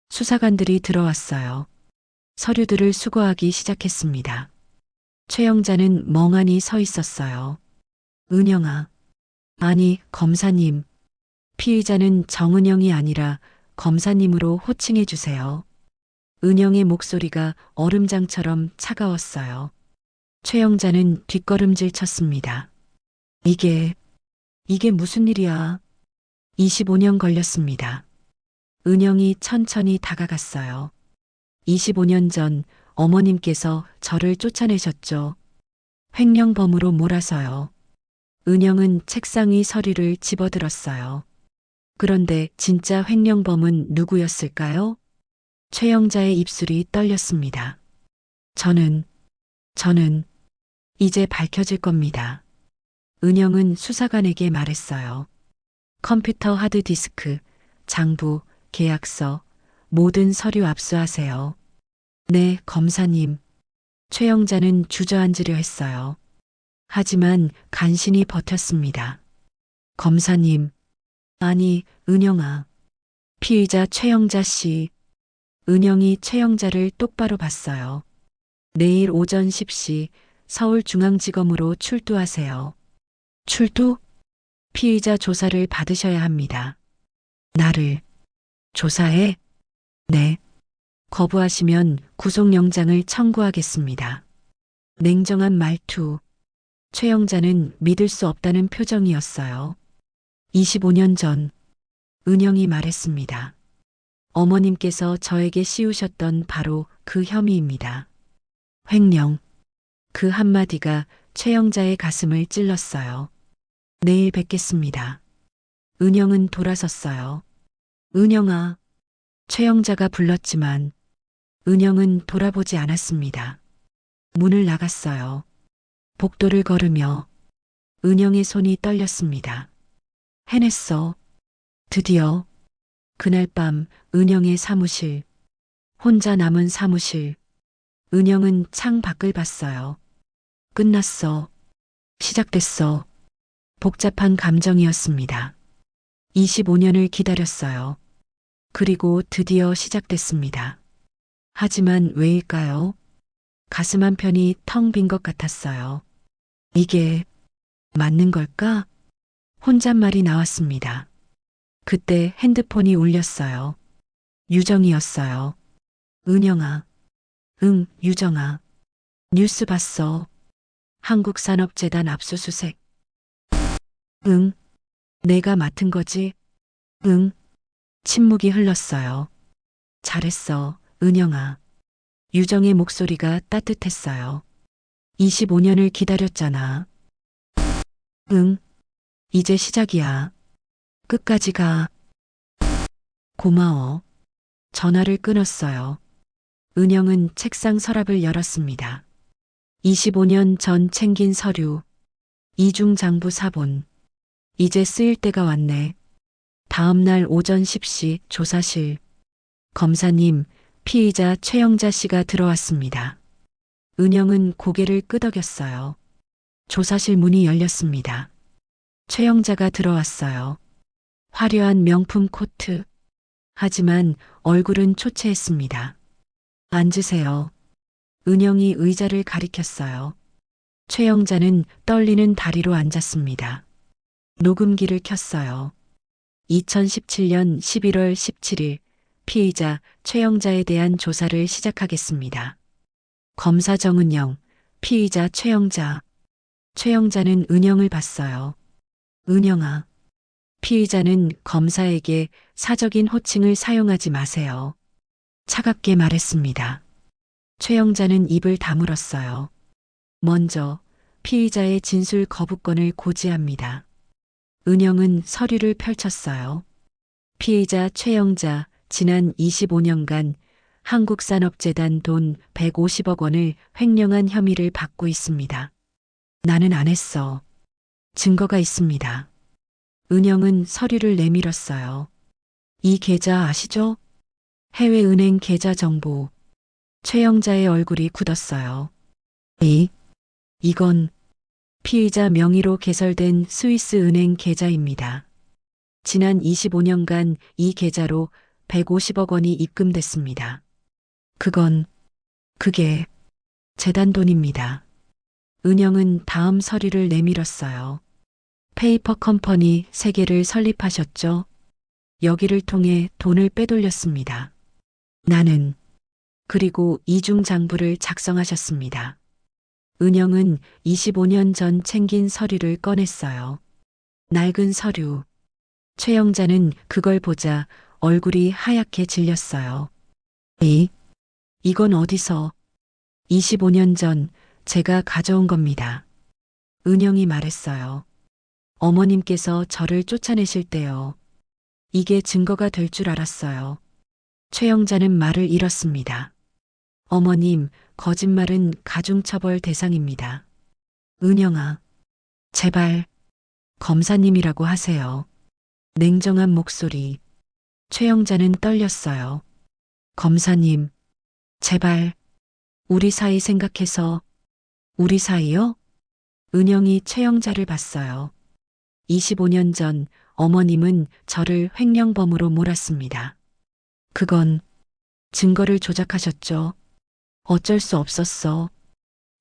수사관들이 들어왔어요. 서류들을 수거하기 시작했습니다. 최영자는 멍하니 서 있었어요. 은영아. 아니, 검사님. 피의자는 정은영이 아니라 검사님으로 호칭해 주세요. 은영의 목소리가 얼음장처럼 차가웠어요. 최영자는 뒷걸음질 쳤습니다. 이게 무슨 일이야? 25년 걸렸습니다. 은영이 천천히 다가갔어요. 25년 전 어머님께서 저를 쫓아내셨죠. 횡령범으로 몰아서요. 은영은 책상 위 서류를 집어들었어요. 그런데 진짜 횡령범은 누구였을까요? 최영자의 입술이 떨렸습니다. 저는 이제 밝혀질 겁니다. 은영은 수사관에게 말했어요. 컴퓨터 하드디스크, 장부, 계약서, 모든 서류 압수하세요. 네, 검사님. 최영자는 주저앉으려 했어요. 하지만 간신히 버텼습니다. 검사님. 아니, 은영아. 피의자 최영자 씨. 은영이 최영자를 똑바로 봤어요. 내일 오전 10시 서울중앙지검으로 출두하세요. 출두? 피의자 조사를 받으셔야 합니다. 나를 조사해? 네. 거부하시면 구속영장을 청구하겠습니다. 냉정한 말투. 최영자는 믿을 수 없다는 표정이었어요. 25년 전 은영이 말했습니다. 어머님께서 저에게 씌우셨던 바로 그 혐의입니다. 횡령. 그 한마디가 최영자의 가슴을 찔렀어요. 내일 뵙겠습니다. 은영은 돌아섰어요. 은영아. 최영자가 불렀지만 은영은 돌아보지 않았습니다. 문을 나갔어요. 복도를 걸으며 은영의 손이 떨렸습니다. 해냈어. 드디어. 그날 밤 은영의 사무실. 혼자 남은 사무실. 은영은 창 밖을 봤어요. 끝났어. 시작됐어. 복잡한 감정이었습니다. 25년을 기다렸어요. 그리고 드디어 시작됐습니다. 하지만 왜일까요? 가슴 한편이 텅 빈 것 같았어요. 이게 맞는 걸까? 혼잣말이 나왔습니다. 그때 핸드폰이 울렸어요. 유정이었어요. 은영아. 응, 유정아. 뉴스 봤어. 한국산업재단 압수수색. 응. 내가 맡은 거지? 응. 침묵이 흘렀어요. 잘했어, 은영아. 유정의 목소리가 따뜻했어요. 25년을 기다렸잖아. 응. 이제 시작이야. 끝까지 가. 고마워. 전화를 끊었어요. 은영은 책상 서랍을 열었습니다. 25년 전 챙긴 서류. 이중장부 사본. 이제 쓰일 때가 왔네. 다음 날 오전 10시 조사실. 검사님, 피의자 최영자 씨가 들어왔습니다. 은영은 고개를 끄덕였어요. 조사실 문이 열렸습니다. 최영자가 들어왔어요. 화려한 명품 코트. 하지만 얼굴은 초췌했습니다. 앉으세요. 은영이 의자를 가리켰어요. 최영자는 떨리는 다리로 앉았습니다. 녹음기를 켰어요. 2017년 11월 17일 피의자 최영자에 대한 조사를 시작하겠습니다. 검사 정은영, 피의자 최영자. 최영자는 은영을 봤어요. 은영아. 피의자는 검사에게 사적인 호칭을 사용하지 마세요. 차갑게 말했습니다. 최영자는 입을 다물었어요. 먼저 피의자의 진술 거부권을 고지합니다. 은영은 서류를 펼쳤어요. 피의자 최영자 지난 25년간 한국산업재단 돈 150억 원을 횡령한 혐의를 받고 있습니다. 나는 안 했어. 증거가 있습니다. 은영은 서류를 내밀었어요. 이 계좌 아시죠? 해외은행 계좌 정보. 최영자의 얼굴이 굳었어요. 이건 피의자 명의로 개설된 스위스 은행 계좌입니다. 지난 25년간 이 계좌로 150억 원이 입금됐습니다. 그게 재단 돈입니다. 은영은 다음 서류를 내밀었어요. 페이퍼 컴퍼니 3개를 설립하셨죠? 여기를 통해 돈을 빼돌렸습니다. 그리고 이중 장부를 작성하셨습니다. 은영은 25년 전 챙긴 서류를 꺼냈어요. 낡은 서류. 최영자는 그걸 보자 얼굴이 하얗게 질렸어요. 이건 어디서? 25년 전 제가 가져온 겁니다. 은영이 말했어요. 어머님께서 저를 쫓아내실 때요. 이게 증거가 될 줄 알았어요. 최영자는 말을 잃었습니다. 어머님, 거짓말은 가중처벌 대상입니다. 은영아, 제발 검사님이라고 하세요. 냉정한 목소리. 최영자는 떨렸어요. 검사님, 제발 우리 사이 생각해서. 우리 사이요? 은영이 최영자를 봤어요. 25년 전 어머님은 저를 횡령범으로 몰았습니다. 그건 증거를 조작하셨죠. 어쩔 수 없었어.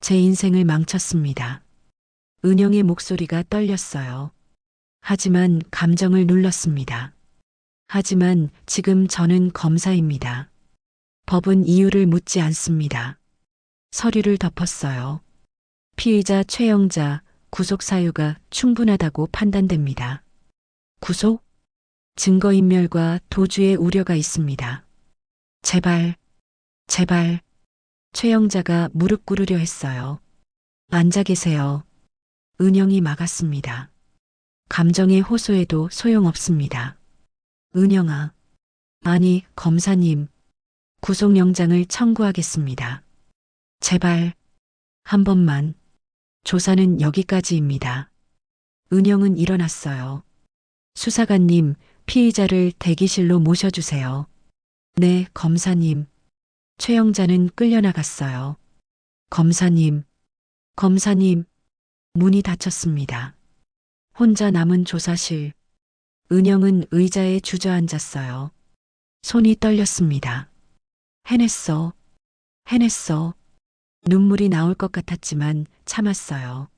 제 인생을 망쳤습니다. 은영의 목소리가 떨렸어요. 하지만 감정을 눌렀습니다. 하지만 지금 저는 검사입니다. 법은 이유를 묻지 않습니다. 서류를 덮었어요. 피의자 최영자 구속 사유가 충분하다고 판단됩니다. 구속? 증거인멸과 도주의 우려가 있습니다. 제발. 최영자가 무릎 꿇으려 했어요. 앉아 계세요. 은영이 막았습니다. 감정의 호소에도 소용없습니다. 은영아. 아니, 검사님. 구속영장을 청구하겠습니다. 제발. 한 번만. 조사는 여기까지입니다. 은영은 일어났어요. 수사관님, 피의자를 대기실로 모셔주세요. 네, 검사님. 최영자는 끌려나갔어요. 검사님. 문이 닫혔습니다. 혼자 남은 조사실. 은영은 의자에 주저앉았어요. 손이 떨렸습니다. 해냈어. 눈물이 나올 것 같았지만 참았어요.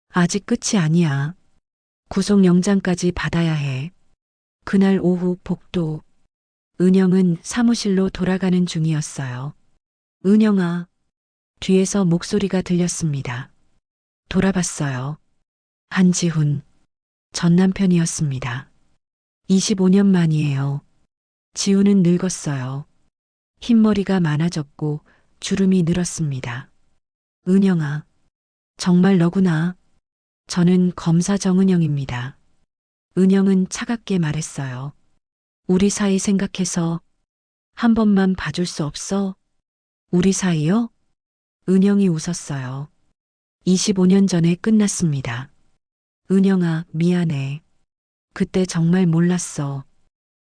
아직 끝이 아니야. 구속영장까지 받아야 해. 그날 오후 복도. 은영은 사무실로 돌아가는 중이었어요. 은영아. 뒤에서 목소리가 들렸습니다. 돌아봤어요. 한지훈. 전 남편이었습니다. 25년 만이에요. 지훈은 늙었어요. 흰머리가 많아졌고 주름이 늘었습니다. 은영아. 정말 너구나. 저는 검사 정은영입니다. 은영은 차갑게 말했어요. 우리 사이 생각해서 한 번만 봐줄 수 없어? 우리 사이요? 은영이 웃었어요. 25년 전에 끝났습니다. 은영아, 미안해. 그때 정말 몰랐어.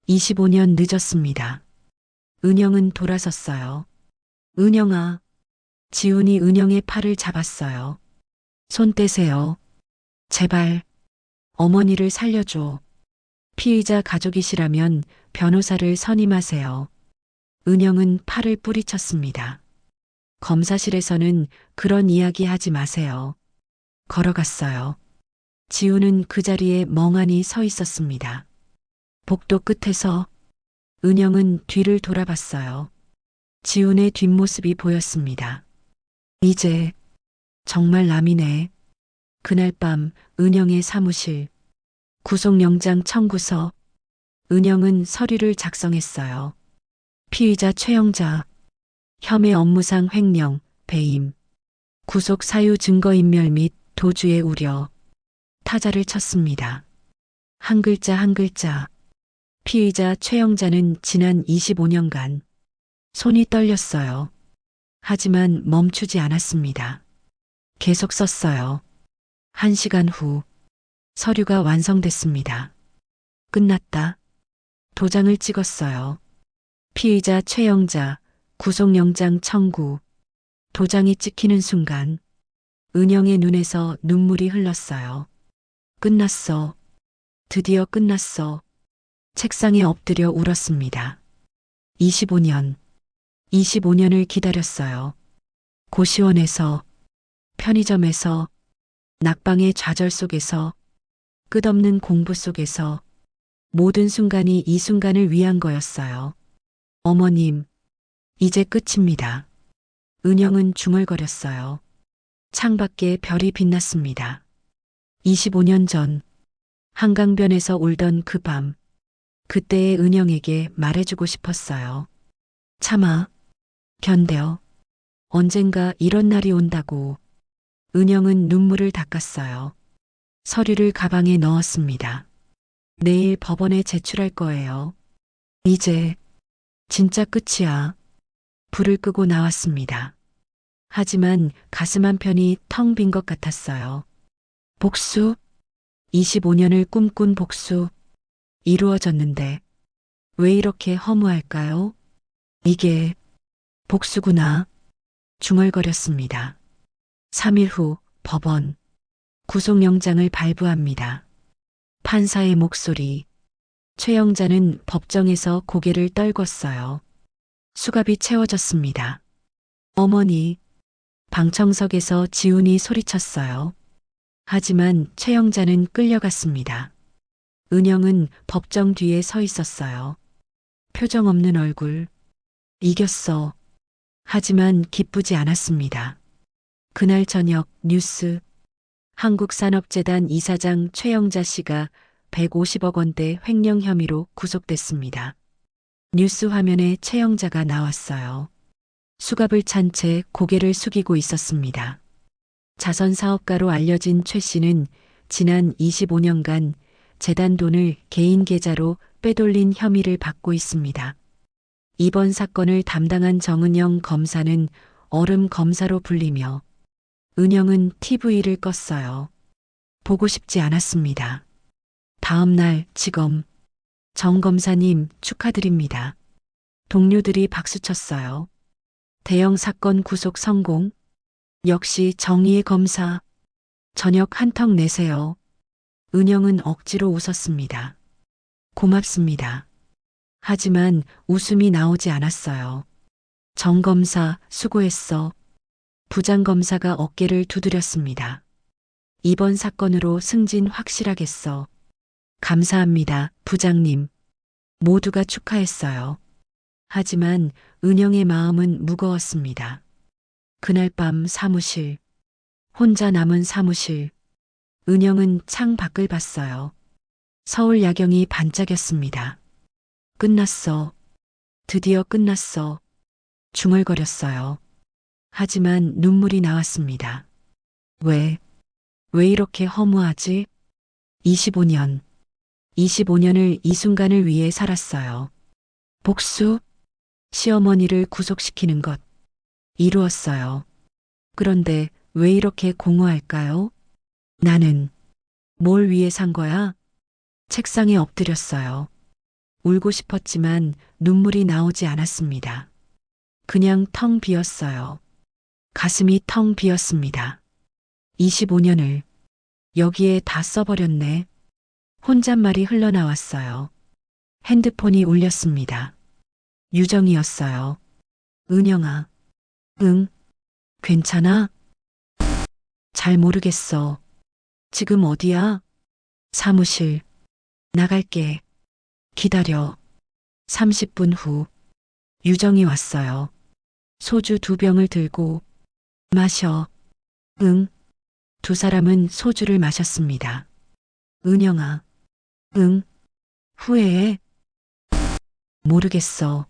25년 늦었습니다. 은영은 돌아섰어요. 은영아. 지훈이 은영의 팔을 잡았어요. 손 떼세요. 제발. 어머니를 살려줘. 피의자 가족이시라면 변호사를 선임하세요. 은영은 팔을 뿌리쳤습니다. 검사실에서는 그런 이야기 하지 마세요. 걸어갔어요. 지훈은 그 자리에 멍하니 서 있었습니다. 복도 끝에서 은영은 뒤를 돌아봤어요. 지훈의 뒷모습이 보였습니다. 이제 정말 남이네. 그날 밤 은영의 사무실. 구속영장 청구서. 은영은 서류를 작성했어요. 피의자 최영자. 혐의 업무상 횡령, 배임. 구속 사유 증거인멸 및 도주의 우려. 타자를 쳤습니다. 한 글자 한 글자. 피의자 최영자는 지난 25년간 손이 떨렸어요. 하지만 멈추지 않았습니다. 계속 썼어요. 1시간 후 서류가 완성됐습니다. 끝났다. 도장을 찍었어요. 피의자 최영자 구속영장 청구. 도장이 찍히는 순간 은영의 눈에서 눈물이 흘렀어요. 끝났어. 드디어 끝났어. 책상에 엎드려 울었습니다. 25년. 25년을 기다렸어요. 고시원에서, 편의점에서, 낙방의 좌절 속에서, 끝없는 공부 속에서, 모든 순간이 이 순간을 위한 거였어요. 어머님, 이제 끝입니다. 은영은 중얼거렸어요. 창밖에 별이 빛났습니다. 25년 전, 한강변에서 울던 그 밤, 그때의 은영에게 말해주고 싶었어요. 참아, 견뎌. 언젠가 이런 날이 온다고. 은영은 눈물을 닦았어요. 서류를 가방에 넣었습니다. 내일 법원에 제출할 거예요. 이제 진짜 끝이야. 불을 끄고 나왔습니다. 하지만 가슴 한편이 텅 빈 것 같았어요. 복수? 25년을 꿈꾼 복수. 이루어졌는데 왜 이렇게 허무할까요? 이게 복수구나. 중얼거렸습니다. 3일 후 법원. 구속영장을 발부합니다. 판사의 목소리. 최영자는 법정에서 고개를 떨궜어요. 수갑이 채워졌습니다. 어머니. 방청석에서 지훈이 소리쳤어요. 하지만 최영자는 끌려갔습니다. 은영은 법정 뒤에 서 있었어요. 표정 없는 얼굴. 이겼어. 하지만 기쁘지 않았습니다. 그날 저녁 뉴스. 한국산업재단 이사장 최영자 씨가 150억 원대 횡령 혐의로 구속됐습니다. 뉴스 화면에 최영자가 나왔어요. 수갑을 찬 채 고개를 숙이고 있었습니다. 자선 사업가로 알려진 최 씨는 지난 25년간 재단 돈을 개인 계좌로 빼돌린 혐의를 받고 있습니다. 이번 사건을 담당한 정은영 검사는 얼음 검사로 불리며 은영은 TV를 껐어요. 보고 싶지 않았습니다. 다음 날 지검. 정 검사님 축하드립니다. 동료들이 박수쳤어요. 대형 사건 구속 성공. 역시 정의의 검사. 저녁 한턱 내세요. 은영은 억지로 웃었습니다. 고맙습니다. 하지만 웃음이 나오지 않았어요. 정 검사 수고했어. 부장 검사가 어깨를 두드렸습니다. 이번 사건으로 승진 확실하겠어. 감사합니다, 부장님. 모두가 축하했어요. 하지만 은영의 마음은 무거웠습니다. 그날 밤 사무실. 혼자 남은 사무실. 은영은 창 밖을 봤어요. 서울 야경이 반짝였습니다. 끝났어. 드디어 끝났어. 중얼거렸어요. 하지만 눈물이 나왔습니다. 왜 이렇게 허무하지? 25년. 25년을 이 순간을 위해 살았어요. 복수? 시어머니를 구속시키는 것. 이루었어요. 그런데 왜 이렇게 공허할까요? 나는 뭘 위해 산 거야? 책상에 엎드렸어요. 울고 싶었지만 눈물이 나오지 않았습니다. 그냥 텅 비었어요. 가슴이 텅 비었습니다. 25년을 여기에 다 써버렸네. 혼잣말이 흘러나왔어요. 핸드폰이 울렸습니다. 유정이었어요. 은영아. 응? 괜찮아? 잘 모르겠어. 지금 어디야? 사무실. 나갈게. 기다려. 30분 후. 유정이 왔어요. 소주 2병을 들고. 마셔. 응. 두 사람은 소주를 마셨습니다. 은영아. 응. 후회해? 모르겠어.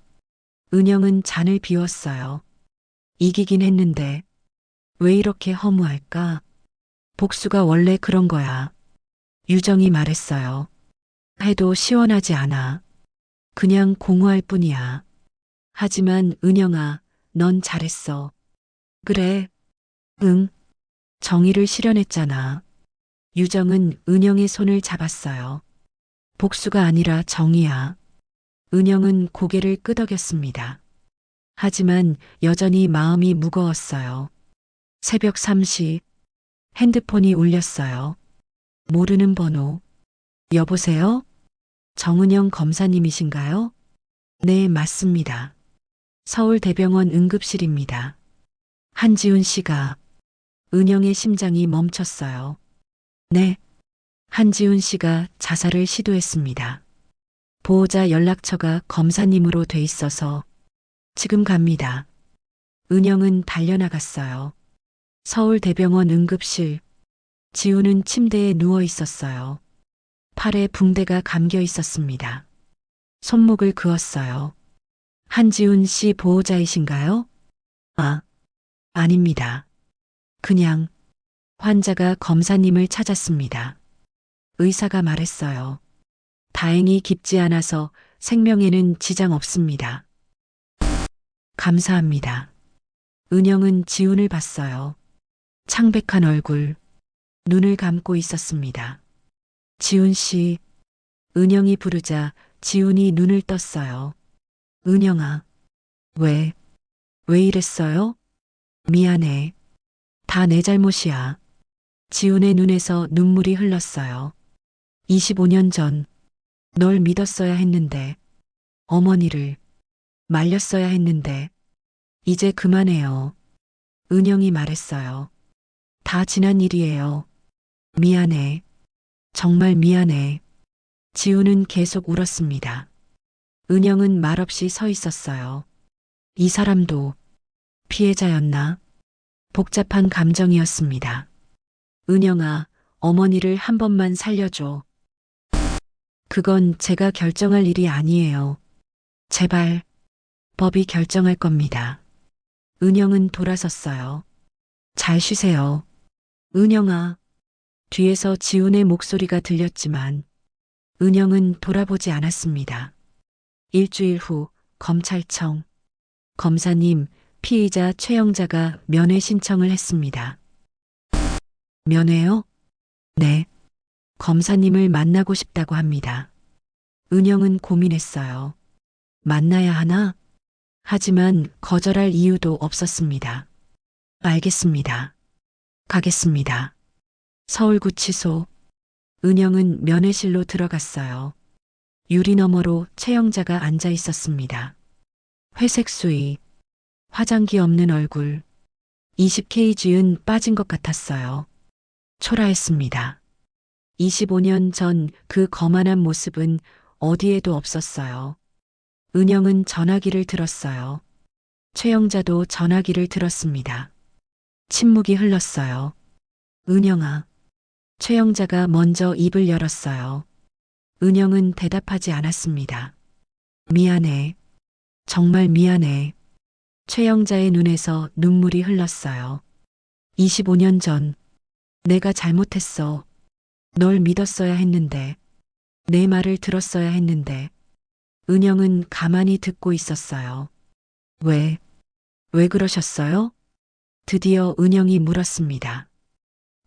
은영은 잔을 비웠어요. 이기긴 했는데 왜 이렇게 허무할까? 복수가 원래 그런 거야. 유정이 말했어요. 해도 시원하지 않아. 그냥 공허할 뿐이야. 하지만 은영아, 넌 잘했어. 그래. 응. 정의를 실현했잖아. 유정은 은영의 손을 잡았어요. 복수가 아니라 정의야. 은영은 고개를 끄덕였습니다. 하지만 여전히 마음이 무거웠어요. 새벽 3시. 핸드폰이 울렸어요. 모르는 번호. 여보세요? 정은영 검사님이신가요? 네, 맞습니다. 서울대병원 응급실입니다. 한지훈 씨가. 은영의 심장이 멈췄어요. 네. 한지훈 씨가 자살을 시도했습니다. 보호자 연락처가 검사님으로 돼 있어서 지금 갑니다. 은영은 달려나갔어요. 서울대병원 응급실. 지훈은 침대에 누워 있었어요. 팔에 붕대가 감겨 있었습니다. 손목을 그었어요. 한지훈 씨 보호자이신가요? 아, 아닙니다. 그냥 환자가 검사님을 찾았습니다. 의사가 말했어요. 다행히 깊지 않아서 생명에는 지장 없습니다. 감사합니다. 은영은 지훈을 봤어요. 창백한 얼굴, 눈을 감고 있었습니다. 지훈 씨, 은영이 부르자 지훈이 눈을 떴어요. 은영아, 왜 이랬어요? 미안해. 다 내 잘못이야. 지훈의 눈에서 눈물이 흘렀어요. 25년 전, 널 믿었어야 했는데, 어머니를 말렸어야 했는데, 이제 그만해요. 은영이 말했어요. 다 지난 일이에요. 미안해. 정말 미안해. 지훈은 계속 울었습니다. 은영은 말없이 서 있었어요. 이 사람도 피해자였나? 복잡한 감정이었습니다. 은영아, 어머니를 한 번만 살려줘. 그건 제가 결정할 일이 아니에요. 제발, 법이 결정할 겁니다. 은영은 돌아섰어요. 잘 쉬세요. 은영아. 뒤에서 지훈의 목소리가 들렸지만 은영은 돌아보지 않았습니다. 일주일 후 검찰청. 검사님, 피의자 최영자가 면회 신청을 했습니다. 면회요? 네. 검사님을 만나고 싶다고 합니다. 은영은 고민했어요. 만나야 하나? 하지만 거절할 이유도 없었습니다. 알겠습니다. 가겠습니다. 서울구치소. 은영은 면회실로 들어갔어요. 유리 너머로 최영자가 앉아 있었습니다. 회색 수의, 화장기 없는 얼굴, 20kg은 빠진 것 같았어요. 초라했습니다. 25년 전 그 거만한 모습은 어디에도 없었어요. 은영은 전화기를 들었어요. 최영자도 전화기를 들었습니다. 침묵이 흘렀어요. 은영아. 최영자가 먼저 입을 열었어요. 은영은 대답하지 않았습니다. 미안해. 정말 미안해. 최영자의 눈에서 눈물이 흘렀어요. 25년 전, 내가 잘못했어. 널 믿었어야 했는데, 내 말을 들었어야 했는데, 은영은 가만히 듣고 있었어요. 왜 그러셨어요? 드디어 은영이 물었습니다.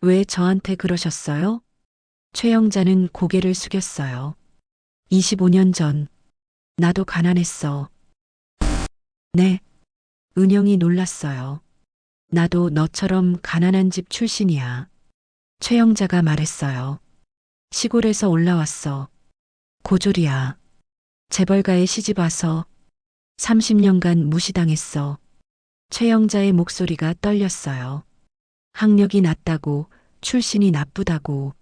왜 저한테 그러셨어요? 최영자는 고개를 숙였어요. 25년 전, 나도 가난했어. 네. 은영이 놀랐어요. 나도 너처럼 가난한 집 출신이야. 최영자가 말했어요. 시골에서 올라왔어. 고졸이야. 재벌가에 시집 와서 30년간 무시당했어. 최영자의 목소리가 떨렸어요. 학력이 낮다고, 출신이 나쁘다고.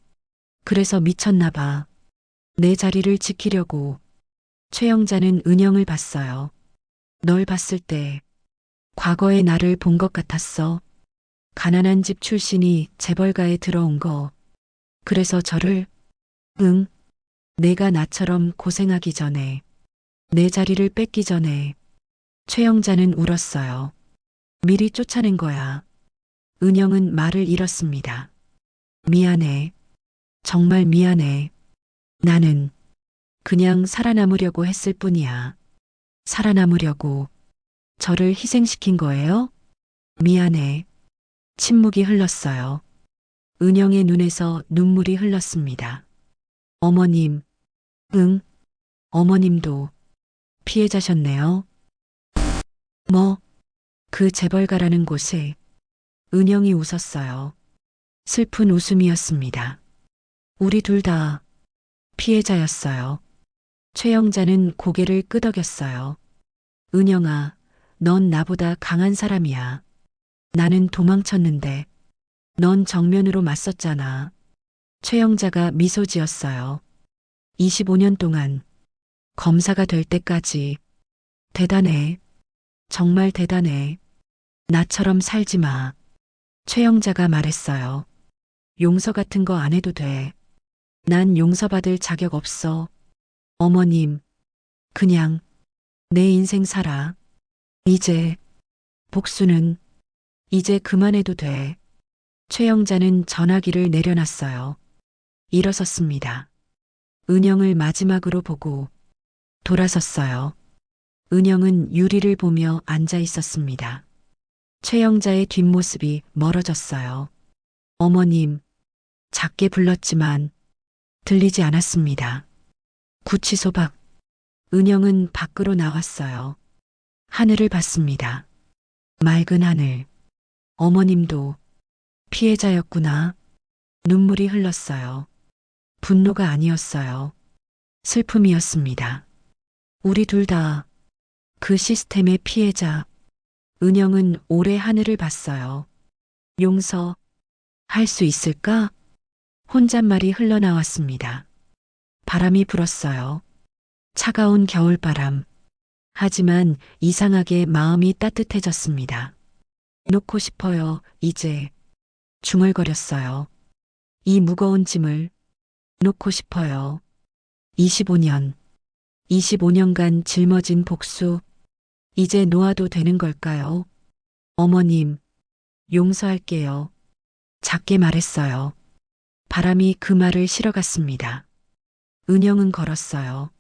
그래서 미쳤나 봐. 내 자리를 지키려고. 최영자는 은영을 봤어요. 널 봤을 때 과거의 나를 본 것 같았어. 가난한 집 출신이 재벌가에 들어온 거. 그래서 저를, 응. 내가 나처럼 고생하기 전에, 내 자리를 뺏기 전에. 최영자는 울었어요. 미리 쫓아낸 거야. 은영은 말을 잃었습니다. 미안해. 정말 미안해. 나는 그냥 살아남으려고 했을 뿐이야. 살아남으려고. 저를 희생시킨 거예요? 미안해. 침묵이 흘렀어요. 은영의 눈에서 눈물이 흘렀습니다. 어머님. 응. 어머님도 피해자셨네요. 뭐, 그 재벌가라는 곳에. 은영이 웃었어요. 슬픈 웃음이었습니다. 우리 둘 다 피해자였어요. 최영자는 고개를 끄덕였어요. 은영아, 넌 나보다 강한 사람이야. 나는 도망쳤는데 넌 정면으로 맞섰잖아. 최영자가 미소 지었어요. 25년 동안 검사가 될 때까지 대단해. 정말 대단해. 나처럼 살지 마. 최영자가 말했어요. 용서 같은 거 안 해도 돼. 난 용서받을 자격 없어. 어머님, 그냥 내 인생 살아. 이제 복수는 이제 그만해도 돼. 최영자는 전화기를 내려놨어요. 일어섰습니다. 은영을 마지막으로 보고 돌아섰어요. 은영은 유리를 보며 앉아 있었습니다. 최영자의 뒷모습이 멀어졌어요. 어머님, 작게 불렀지만 들리지 않았습니다. 구치소 밖. 은영은 밖으로 나왔어요. 하늘을 봤습니다. 맑은 하늘. 어머님도 피해자였구나. 눈물이 흘렀어요. 분노가 아니었어요. 슬픔이었습니다. 우리 둘 다 그 시스템의 피해자. 은영은 오래 하늘을 봤어요. 용서 할 수 있을까? 혼잣말이 흘러나왔습니다. 바람이 불었어요. 차가운 겨울바람. 하지만 이상하게 마음이 따뜻해졌습니다. 놓고 싶어요, 이제. 중얼거렸어요. 이 무거운 짐을 놓고 싶어요. 25년간 짊어진 복수. 이제 놓아도 되는 걸까요? 어머님, 용서할게요. 작게 말했어요. 바람이 그 말을 실어갔습니다. 은영은 걸었어요.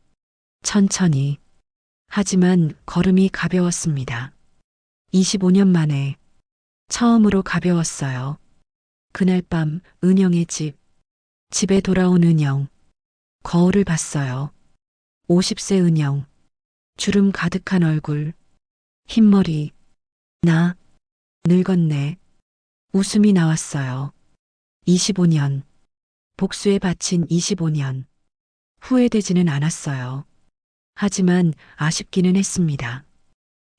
천천히. 하지만 걸음이 가벼웠습니다. 25년 만에 처음으로 가벼웠어요. 그날 밤 은영의 집에 돌아온 은영. 거울을 봤어요. 50세 은영. 주름 가득한 얼굴. 흰머리. 나 늙었네. 웃음이 나왔어요. 25년. 복수에 바친 25년. 후회되지는 않았어요. 하지만 아쉽기는 했습니다.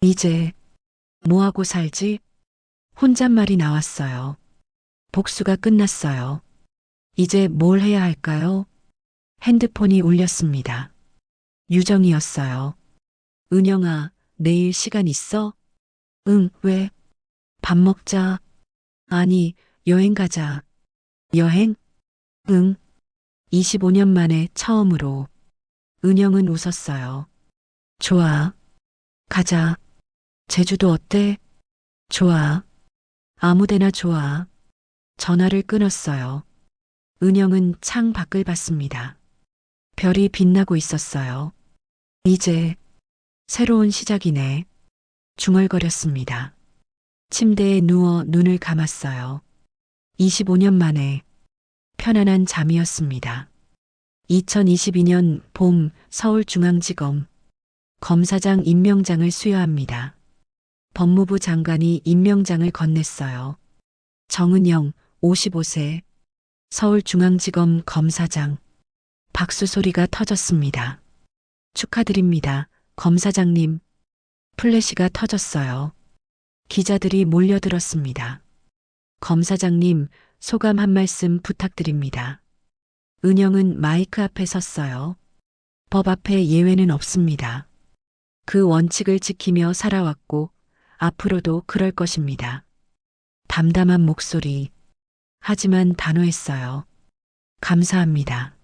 이제 뭐하고 살지? 혼잣말이 나왔어요. 복수가 끝났어요. 이제 뭘 해야 할까요? 핸드폰이 울렸습니다. 유정이었어요. 은영아, 내일 시간 있어? 응, 왜? 밥 먹자. 아니, 여행 가자. 여행? 응. 25년 만에 처음으로. 은영은 웃었어요. 좋아. 가자. 제주도 어때? 좋아. 아무데나 좋아. 전화를 끊었어요. 은영은 창 밖을 봤습니다. 별이 빛나고 있었어요. 이제 새로운 시작이네. 중얼거렸습니다. 침대에 누워 눈을 감았어요. 25년 만에 편안한 잠이었습니다. 2022년 봄 서울중앙지검 검사장 임명장을 수여합니다. 법무부 장관이 임명장을 건넸어요. 정은영 55세 서울중앙지검 검사장. 박수 소리가 터졌습니다. 축하드립니다, 검사장님. 플래시가 터졌어요. 기자들이 몰려들었습니다. 검사장님, 소감 한 말씀 부탁드립니다. 은영은 마이크 앞에 섰어요. 법 앞에 예외는 없습니다. 그 원칙을 지키며 살아왔고 앞으로도 그럴 것입니다. 담담한 목소리. 하지만 단호했어요. 감사합니다.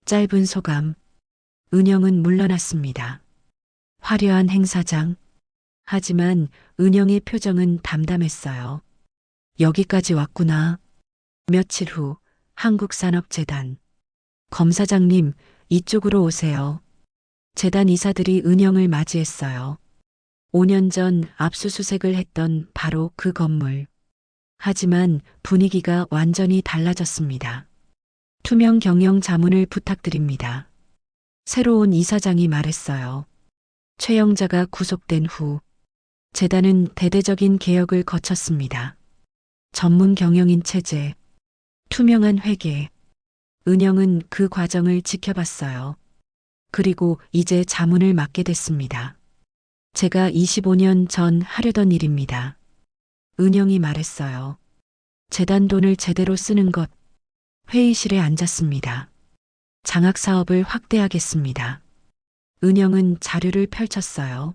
짧은 소감. 은영은 물러났습니다. 화려한 행사장. 하지만 은영의 표정은 담담했어요. 여기까지 왔구나. 며칠 후 한국산업재단. 검사장님, 이쪽으로 오세요. 재단 이사들이 은영을 맞이했어요. 5년 전 압수수색을 했던 바로 그 건물. 하지만 분위기가 완전히 달라졌습니다. 투명 경영 자문을 부탁드립니다. 새로운 이사장이 말했어요. 최영자가 구속된 후 재단은 대대적인 개혁을 거쳤습니다. 전문 경영인 체제, 투명한 회계. 은영은 그 과정을 지켜봤어요. 그리고 이제 자문을 맡게 됐습니다. 제가 25년 전 하려던 일입니다. 은영이 말했어요. 재단 돈을 제대로 쓰는 것. 회의실에 앉았습니다. 장학 사업을 확대하겠습니다. 은영은 자료를 펼쳤어요.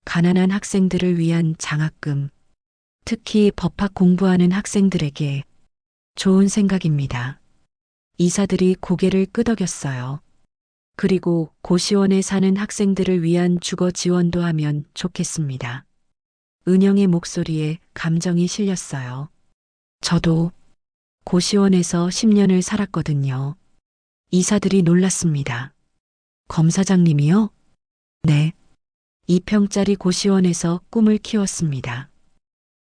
가난한 학생들을 위한 장학금. 특히 법학 공부하는 학생들에게 좋은 생각입니다. 이사들이 고개를 끄덕였어요. 그리고 고시원에 사는 학생들을 위한 주거 지원도 하면 좋겠습니다. 은영의 목소리에 감정이 실렸어요. 저도 고시원에서 10년을 살았거든요. 이사들이 놀랐습니다. 검사장님이요? 네. 2평짜리 고시원에서 꿈을 키웠습니다.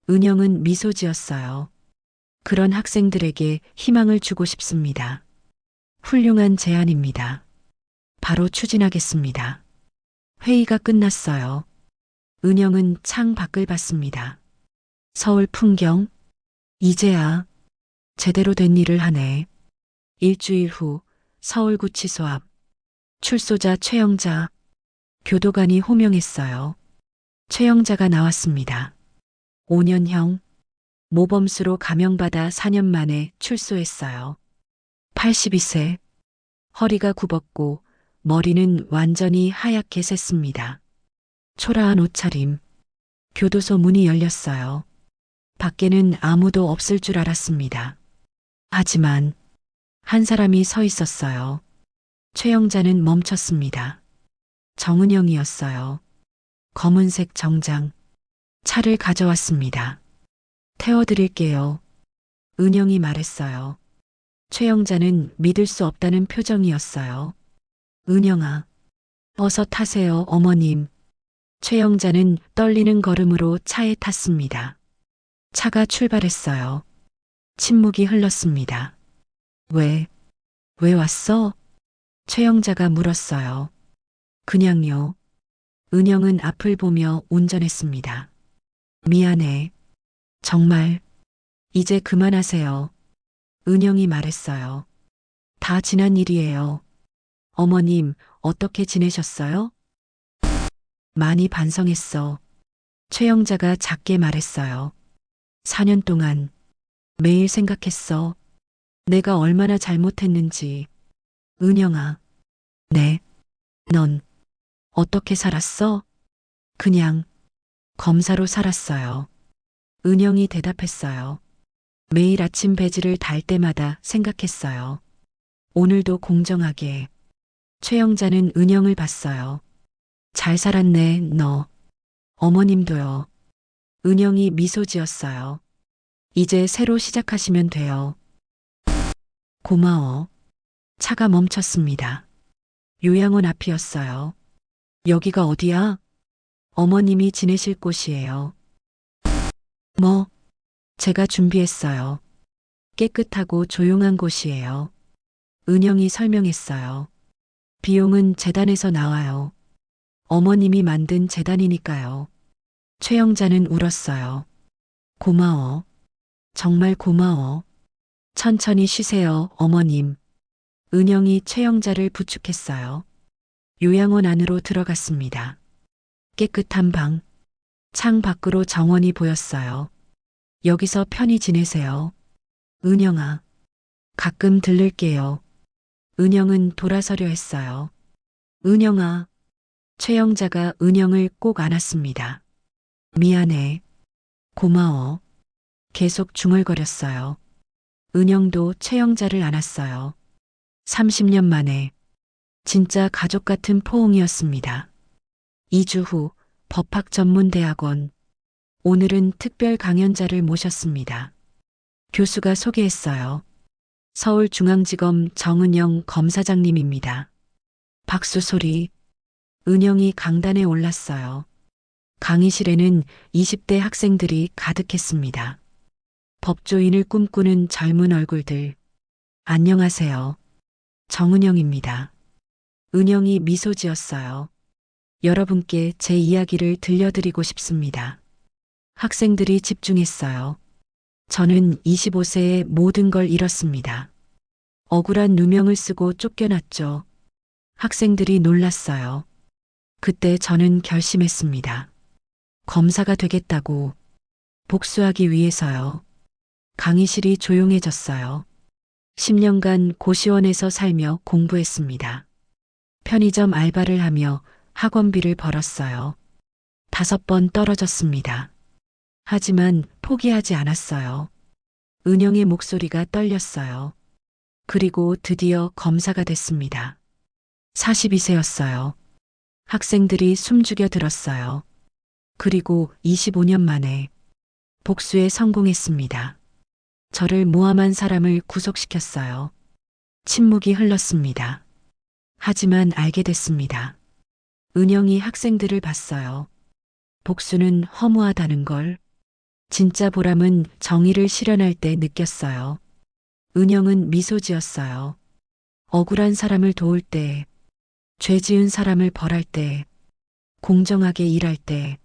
은영은 미소 지었어요. 그런 학생들에게 희망을 주고 싶습니다. 훌륭한 제안입니다. 바로 추진하겠습니다. 회의가 끝났어요. 은영은 창 밖을 봤습니다. 서울 풍경. 이제야 제대로 된 일을 하네. 일주일 후 서울구치소 앞. 출소자 최영자. 교도관이 호명했어요. 최영자가 나왔습니다. 5년형. 모범수로 감형받아 4년 만에 출소했어요. 82세. 허리가 굽었고 머리는 완전히 하얗게 샜습니다. 초라한 옷차림. 교도소 문이 열렸어요. 밖에는 아무도 없을 줄 알았습니다. 하지만 한 사람이 서 있었어요. 최영자는 멈췄습니다. 정은영이었어요. 검은색 정장. 차를 가져왔습니다. 태워드릴게요. 은영이 말했어요. 최영자는 믿을 수 없다는 표정이었어요. 은영아, 어서 타세요, 어머님. 최영자는 떨리는 걸음으로 차에 탔습니다. 차가 출발했어요. 침묵이 흘렀습니다. 왜 왔어? 최영자가 물었어요. 그냥요. 은영은 앞을 보며 운전했습니다. 미안해. 정말. 이제 그만하세요. 은영이 말했어요. 다 지난 일이에요. 어머님, 어떻게 지내셨어요? 많이 반성했어. 최영자가 작게 말했어요. 4년 동안 매일 생각했어. 내가 얼마나 잘못했는지. 은영아. 네. 넌 어떻게 살았어? 그냥 검사로 살았어요. 은영이 대답했어요. 매일 아침 배지를 달 때마다 생각했어요. 오늘도 공정하게. 최영자는 은영을 봤어요. 잘 살았네, 너. 어머님도요. 은영이 미소 지었어요. 이제 새로 시작하시면 돼요. 고마워. 차가 멈췄습니다. 요양원 앞이었어요. 여기가 어디야? 어머님이 지내실 곳이에요. 뭐? 제가 준비했어요. 깨끗하고 조용한 곳이에요. 은영이 설명했어요. 비용은 재단에서 나와요. 어머님이 만든 재단이니까요. 최영자는 울었어요. 고마워. 정말 고마워. 천천히 쉬세요, 어머님. 은영이 최영자를 부축했어요. 요양원 안으로 들어갔습니다. 깨끗한 방. 창 밖으로 정원이 보였어요. 여기서 편히 지내세요. 은영아. 가끔 들를게요. 은영은 돌아서려 했어요. 은영아. 최영자가 은영을 꼭 안았습니다. 미안해. 고마워. 계속 중얼거렸어요. 은영도 최영자를 안았어요. 30년 만에 진짜 가족 같은 포옹이었습니다. 2주 후 법학전문대학원. 오늘은 특별 강연자를 모셨습니다. 교수가 소개했어요. 서울중앙지검 정은영 검사장님입니다. 박수 소리. 은영이 강단에 올랐어요. 강의실에는 20대 학생들이 가득했습니다. 법조인을 꿈꾸는 젊은 얼굴들. 안녕하세요. 정은영입니다. 은영이 미소 지었어요. 여러분께 제 이야기를 들려드리고 싶습니다. 학생들이 집중했어요. 저는 25세에 모든 걸 잃었습니다. 억울한 누명을 쓰고 쫓겨났죠. 학생들이 놀랐어요. 그때 저는 결심했습니다. 검사가 되겠다고. 복수하기 위해서요. 강의실이 조용해졌어요. 10년간 고시원에서 살며 공부했습니다. 편의점 알바를 하며 학원비를 벌었어요. 5번 떨어졌습니다. 하지만 포기하지 않았어요. 은영의 목소리가 떨렸어요. 그리고 드디어 검사가 됐습니다. 42세였어요. 학생들이 숨죽여 들었어요. 그리고 25년 만에 복수에 성공했습니다. 저를 모함한 사람을 구속시켰어요. 침묵이 흘렀습니다. 하지만 알게 됐습니다. 은영이 학생들을 봤어요. 복수는 허무하다는 걸. 진짜 보람은 정의를 실현할 때 느꼈어요. 은영은 미소 지었어요. 억울한 사람을 도울 때, 죄 지은 사람을 벌할 때, 공정하게 일할 때,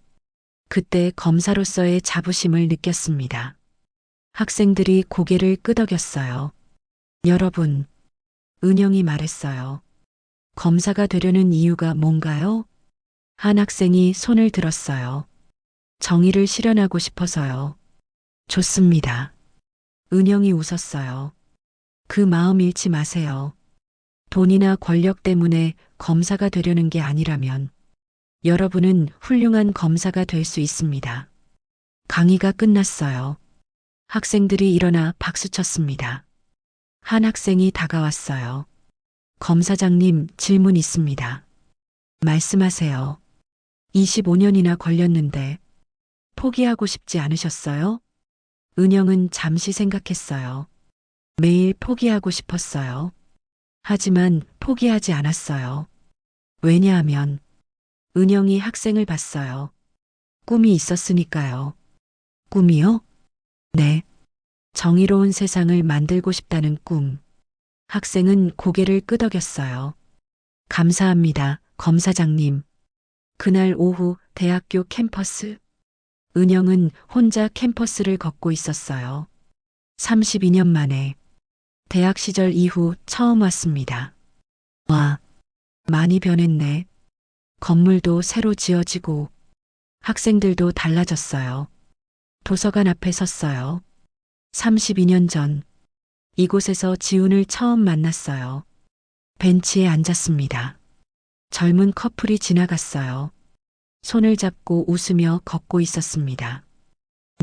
그때 검사로서의 자부심을 느꼈습니다. 학생들이 고개를 끄덕였어요. 여러분, 은영이 말했어요. 검사가 되려는 이유가 뭔가요? 한 학생이 손을 들었어요. 정의를 실현하고 싶어서요. 좋습니다. 은영이 웃었어요. 그 마음 잃지 마세요. 돈이나 권력 때문에 검사가 되려는 게 아니라면 여러분은 훌륭한 검사가 될 수 있습니다. 강의가 끝났어요. 학생들이 일어나 박수쳤습니다. 한 학생이 다가왔어요. 검사장님, 질문 있습니다. 말씀하세요. 25년이나 걸렸는데 포기하고 싶지 않으셨어요? 은영은 잠시 생각했어요. 매일 포기하고 싶었어요. 하지만 포기하지 않았어요. 왜냐하면 은영이 학생을 봤어요. 꿈이 있었으니까요. 꿈이요? 네. 정의로운 세상을 만들고 싶다는 꿈. 학생은 고개를 끄덕였어요. 감사합니다, 검사장님. 그날 오후 대학교 캠퍼스. 은영은 혼자 캠퍼스를 걷고 있었어요. 32년 만에 대학 시절 이후 처음 왔습니다. 와, 많이 변했네. 건물도 새로 지어지고 학생들도 달라졌어요. 도서관 앞에 섰어요. 32년 전 이곳에서 지훈을 처음 만났어요. 벤치에 앉았습니다. 젊은 커플이 지나갔어요. 손을 잡고 웃으며 걷고 있었습니다.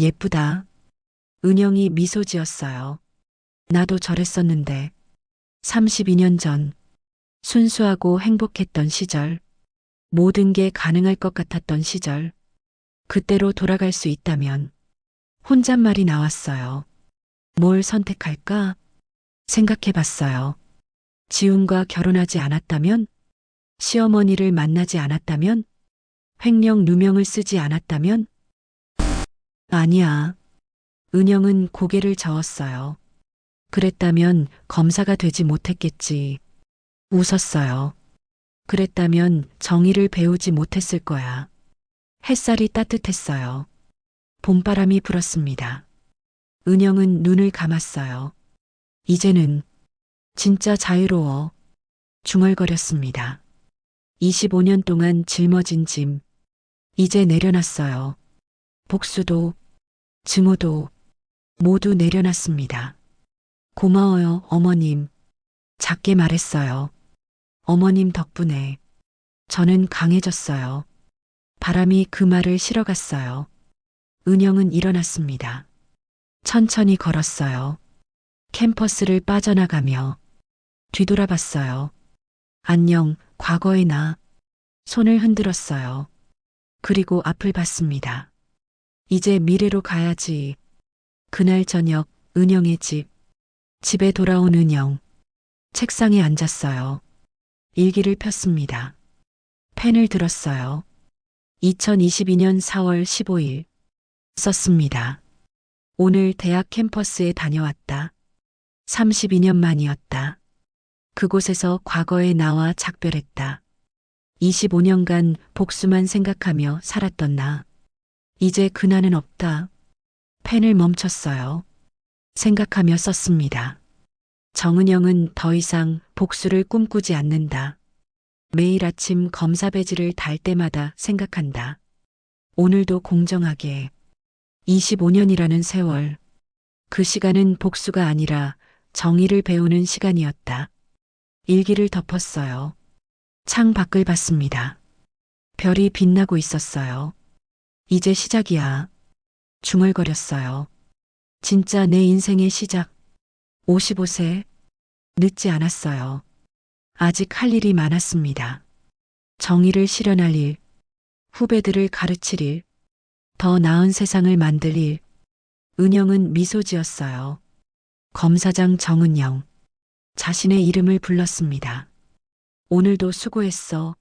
예쁘다. 은영이 미소 지었어요. 나도 저랬었는데 32년 전 순수하고 행복했던 시절, 모든 게 가능할 것 같았던 시절, 그때로 돌아갈 수 있다면 혼잣말이 나왔어요. 뭘 선택할까? 생각해 봤어요. 지훈과 결혼하지 않았다면? 시어머니를 만나지 않았다면? 횡령 누명을 쓰지 않았다면? 아니야. 은영은 고개를 저었어요. 그랬다면 검사가 되지 못했겠지. 웃었어요. 그랬다면 정의를 배우지 못했을 거야. 햇살이 따뜻했어요. 봄바람이 불었습니다. 은영은 눈을 감았어요. 이제는 진짜 자유로워. 중얼거렸습니다. 25년 동안 짊어진 짐, 이제 내려놨어요. 복수도, 증오도 모두 내려놨습니다. 고마워요, 어머님. 작게 말했어요. 어머님 덕분에 저는 강해졌어요. 바람이 그 말을 실어갔어요. 은영은 일어났습니다. 천천히 걸었어요. 캠퍼스를 빠져나가며 뒤돌아봤어요. 안녕, 과거의 나. 손을 흔들었어요. 그리고 앞을 봤습니다. 이제 미래로 가야지. 그날 저녁, 은영의 집. 집에 돌아온 은영. 책상에 앉았어요. 일기를 폈습니다. 펜을 들었어요. 2022년 4월 15일. 썼습니다. 오늘 대학 캠퍼스에 다녀왔다. 32년 만이었다. 그곳에서 과거의 나와 작별했다. 25년간 복수만 생각하며 살았던 나. 이제 그 나는 없다. 펜을 멈췄어요. 생각하며 썼습니다. 정은영은 더 이상 복수를 꿈꾸지 않는다. 매일 아침 검사 배지를 달 때마다 생각한다. 오늘도 공정하게. 25년이라는 세월. 그 시간은 복수가 아니라 정의를 배우는 시간이었다. 일기를 덮었어요. 창 밖을 봤습니다. 별이 빛나고 있었어요. 이제 시작이야. 중얼거렸어요. 진짜 내 인생의 시작. 55세. 늦지 않았어요. 아직 할 일이 많았습니다. 정의를 실현할 일, 후배들을 가르칠 일, 더 나은 세상을 만들 일. 은영은 미소 지었어요. 검사장 정은영. 자신의 이름을 불렀습니다. 오늘도 수고했어.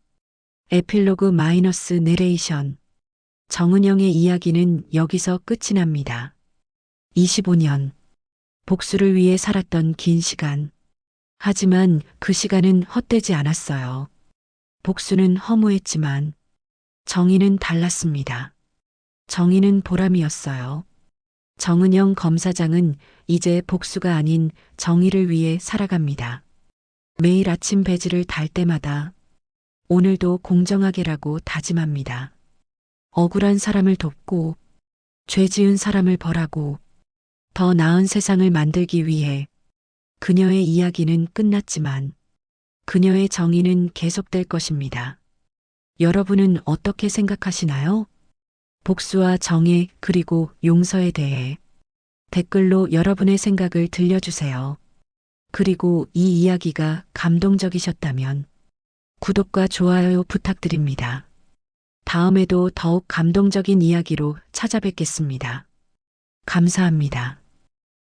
에필로그 마이너스 내레이션. 정은영의 이야기는 여기서 끝이 납니다. 25년. 복수를 위해 살았던 긴 시간. 하지만 그 시간은 헛되지 않았어요. 복수는 허무했지만 정의는 달랐습니다. 정의는 보람이었어요. 정은영 검사장은 이제 복수가 아닌 정의를 위해 살아갑니다. 매일 아침 배지를 달 때마다 오늘도 공정하게라고 다짐합니다. 억울한 사람을 돕고 죄 지은 사람을 벌하고 더 나은 세상을 만들기 위해 그녀의 이야기는 끝났지만 그녀의 정의는 계속될 것입니다. 여러분은 어떻게 생각하시나요? 복수와 정의 그리고 용서에 대해 댓글로 여러분의 생각을 들려주세요. 그리고 이 이야기가 감동적이셨다면 구독과 좋아요 부탁드립니다. 다음에도 더욱 감동적인 이야기로 찾아뵙겠습니다. 감사합니다.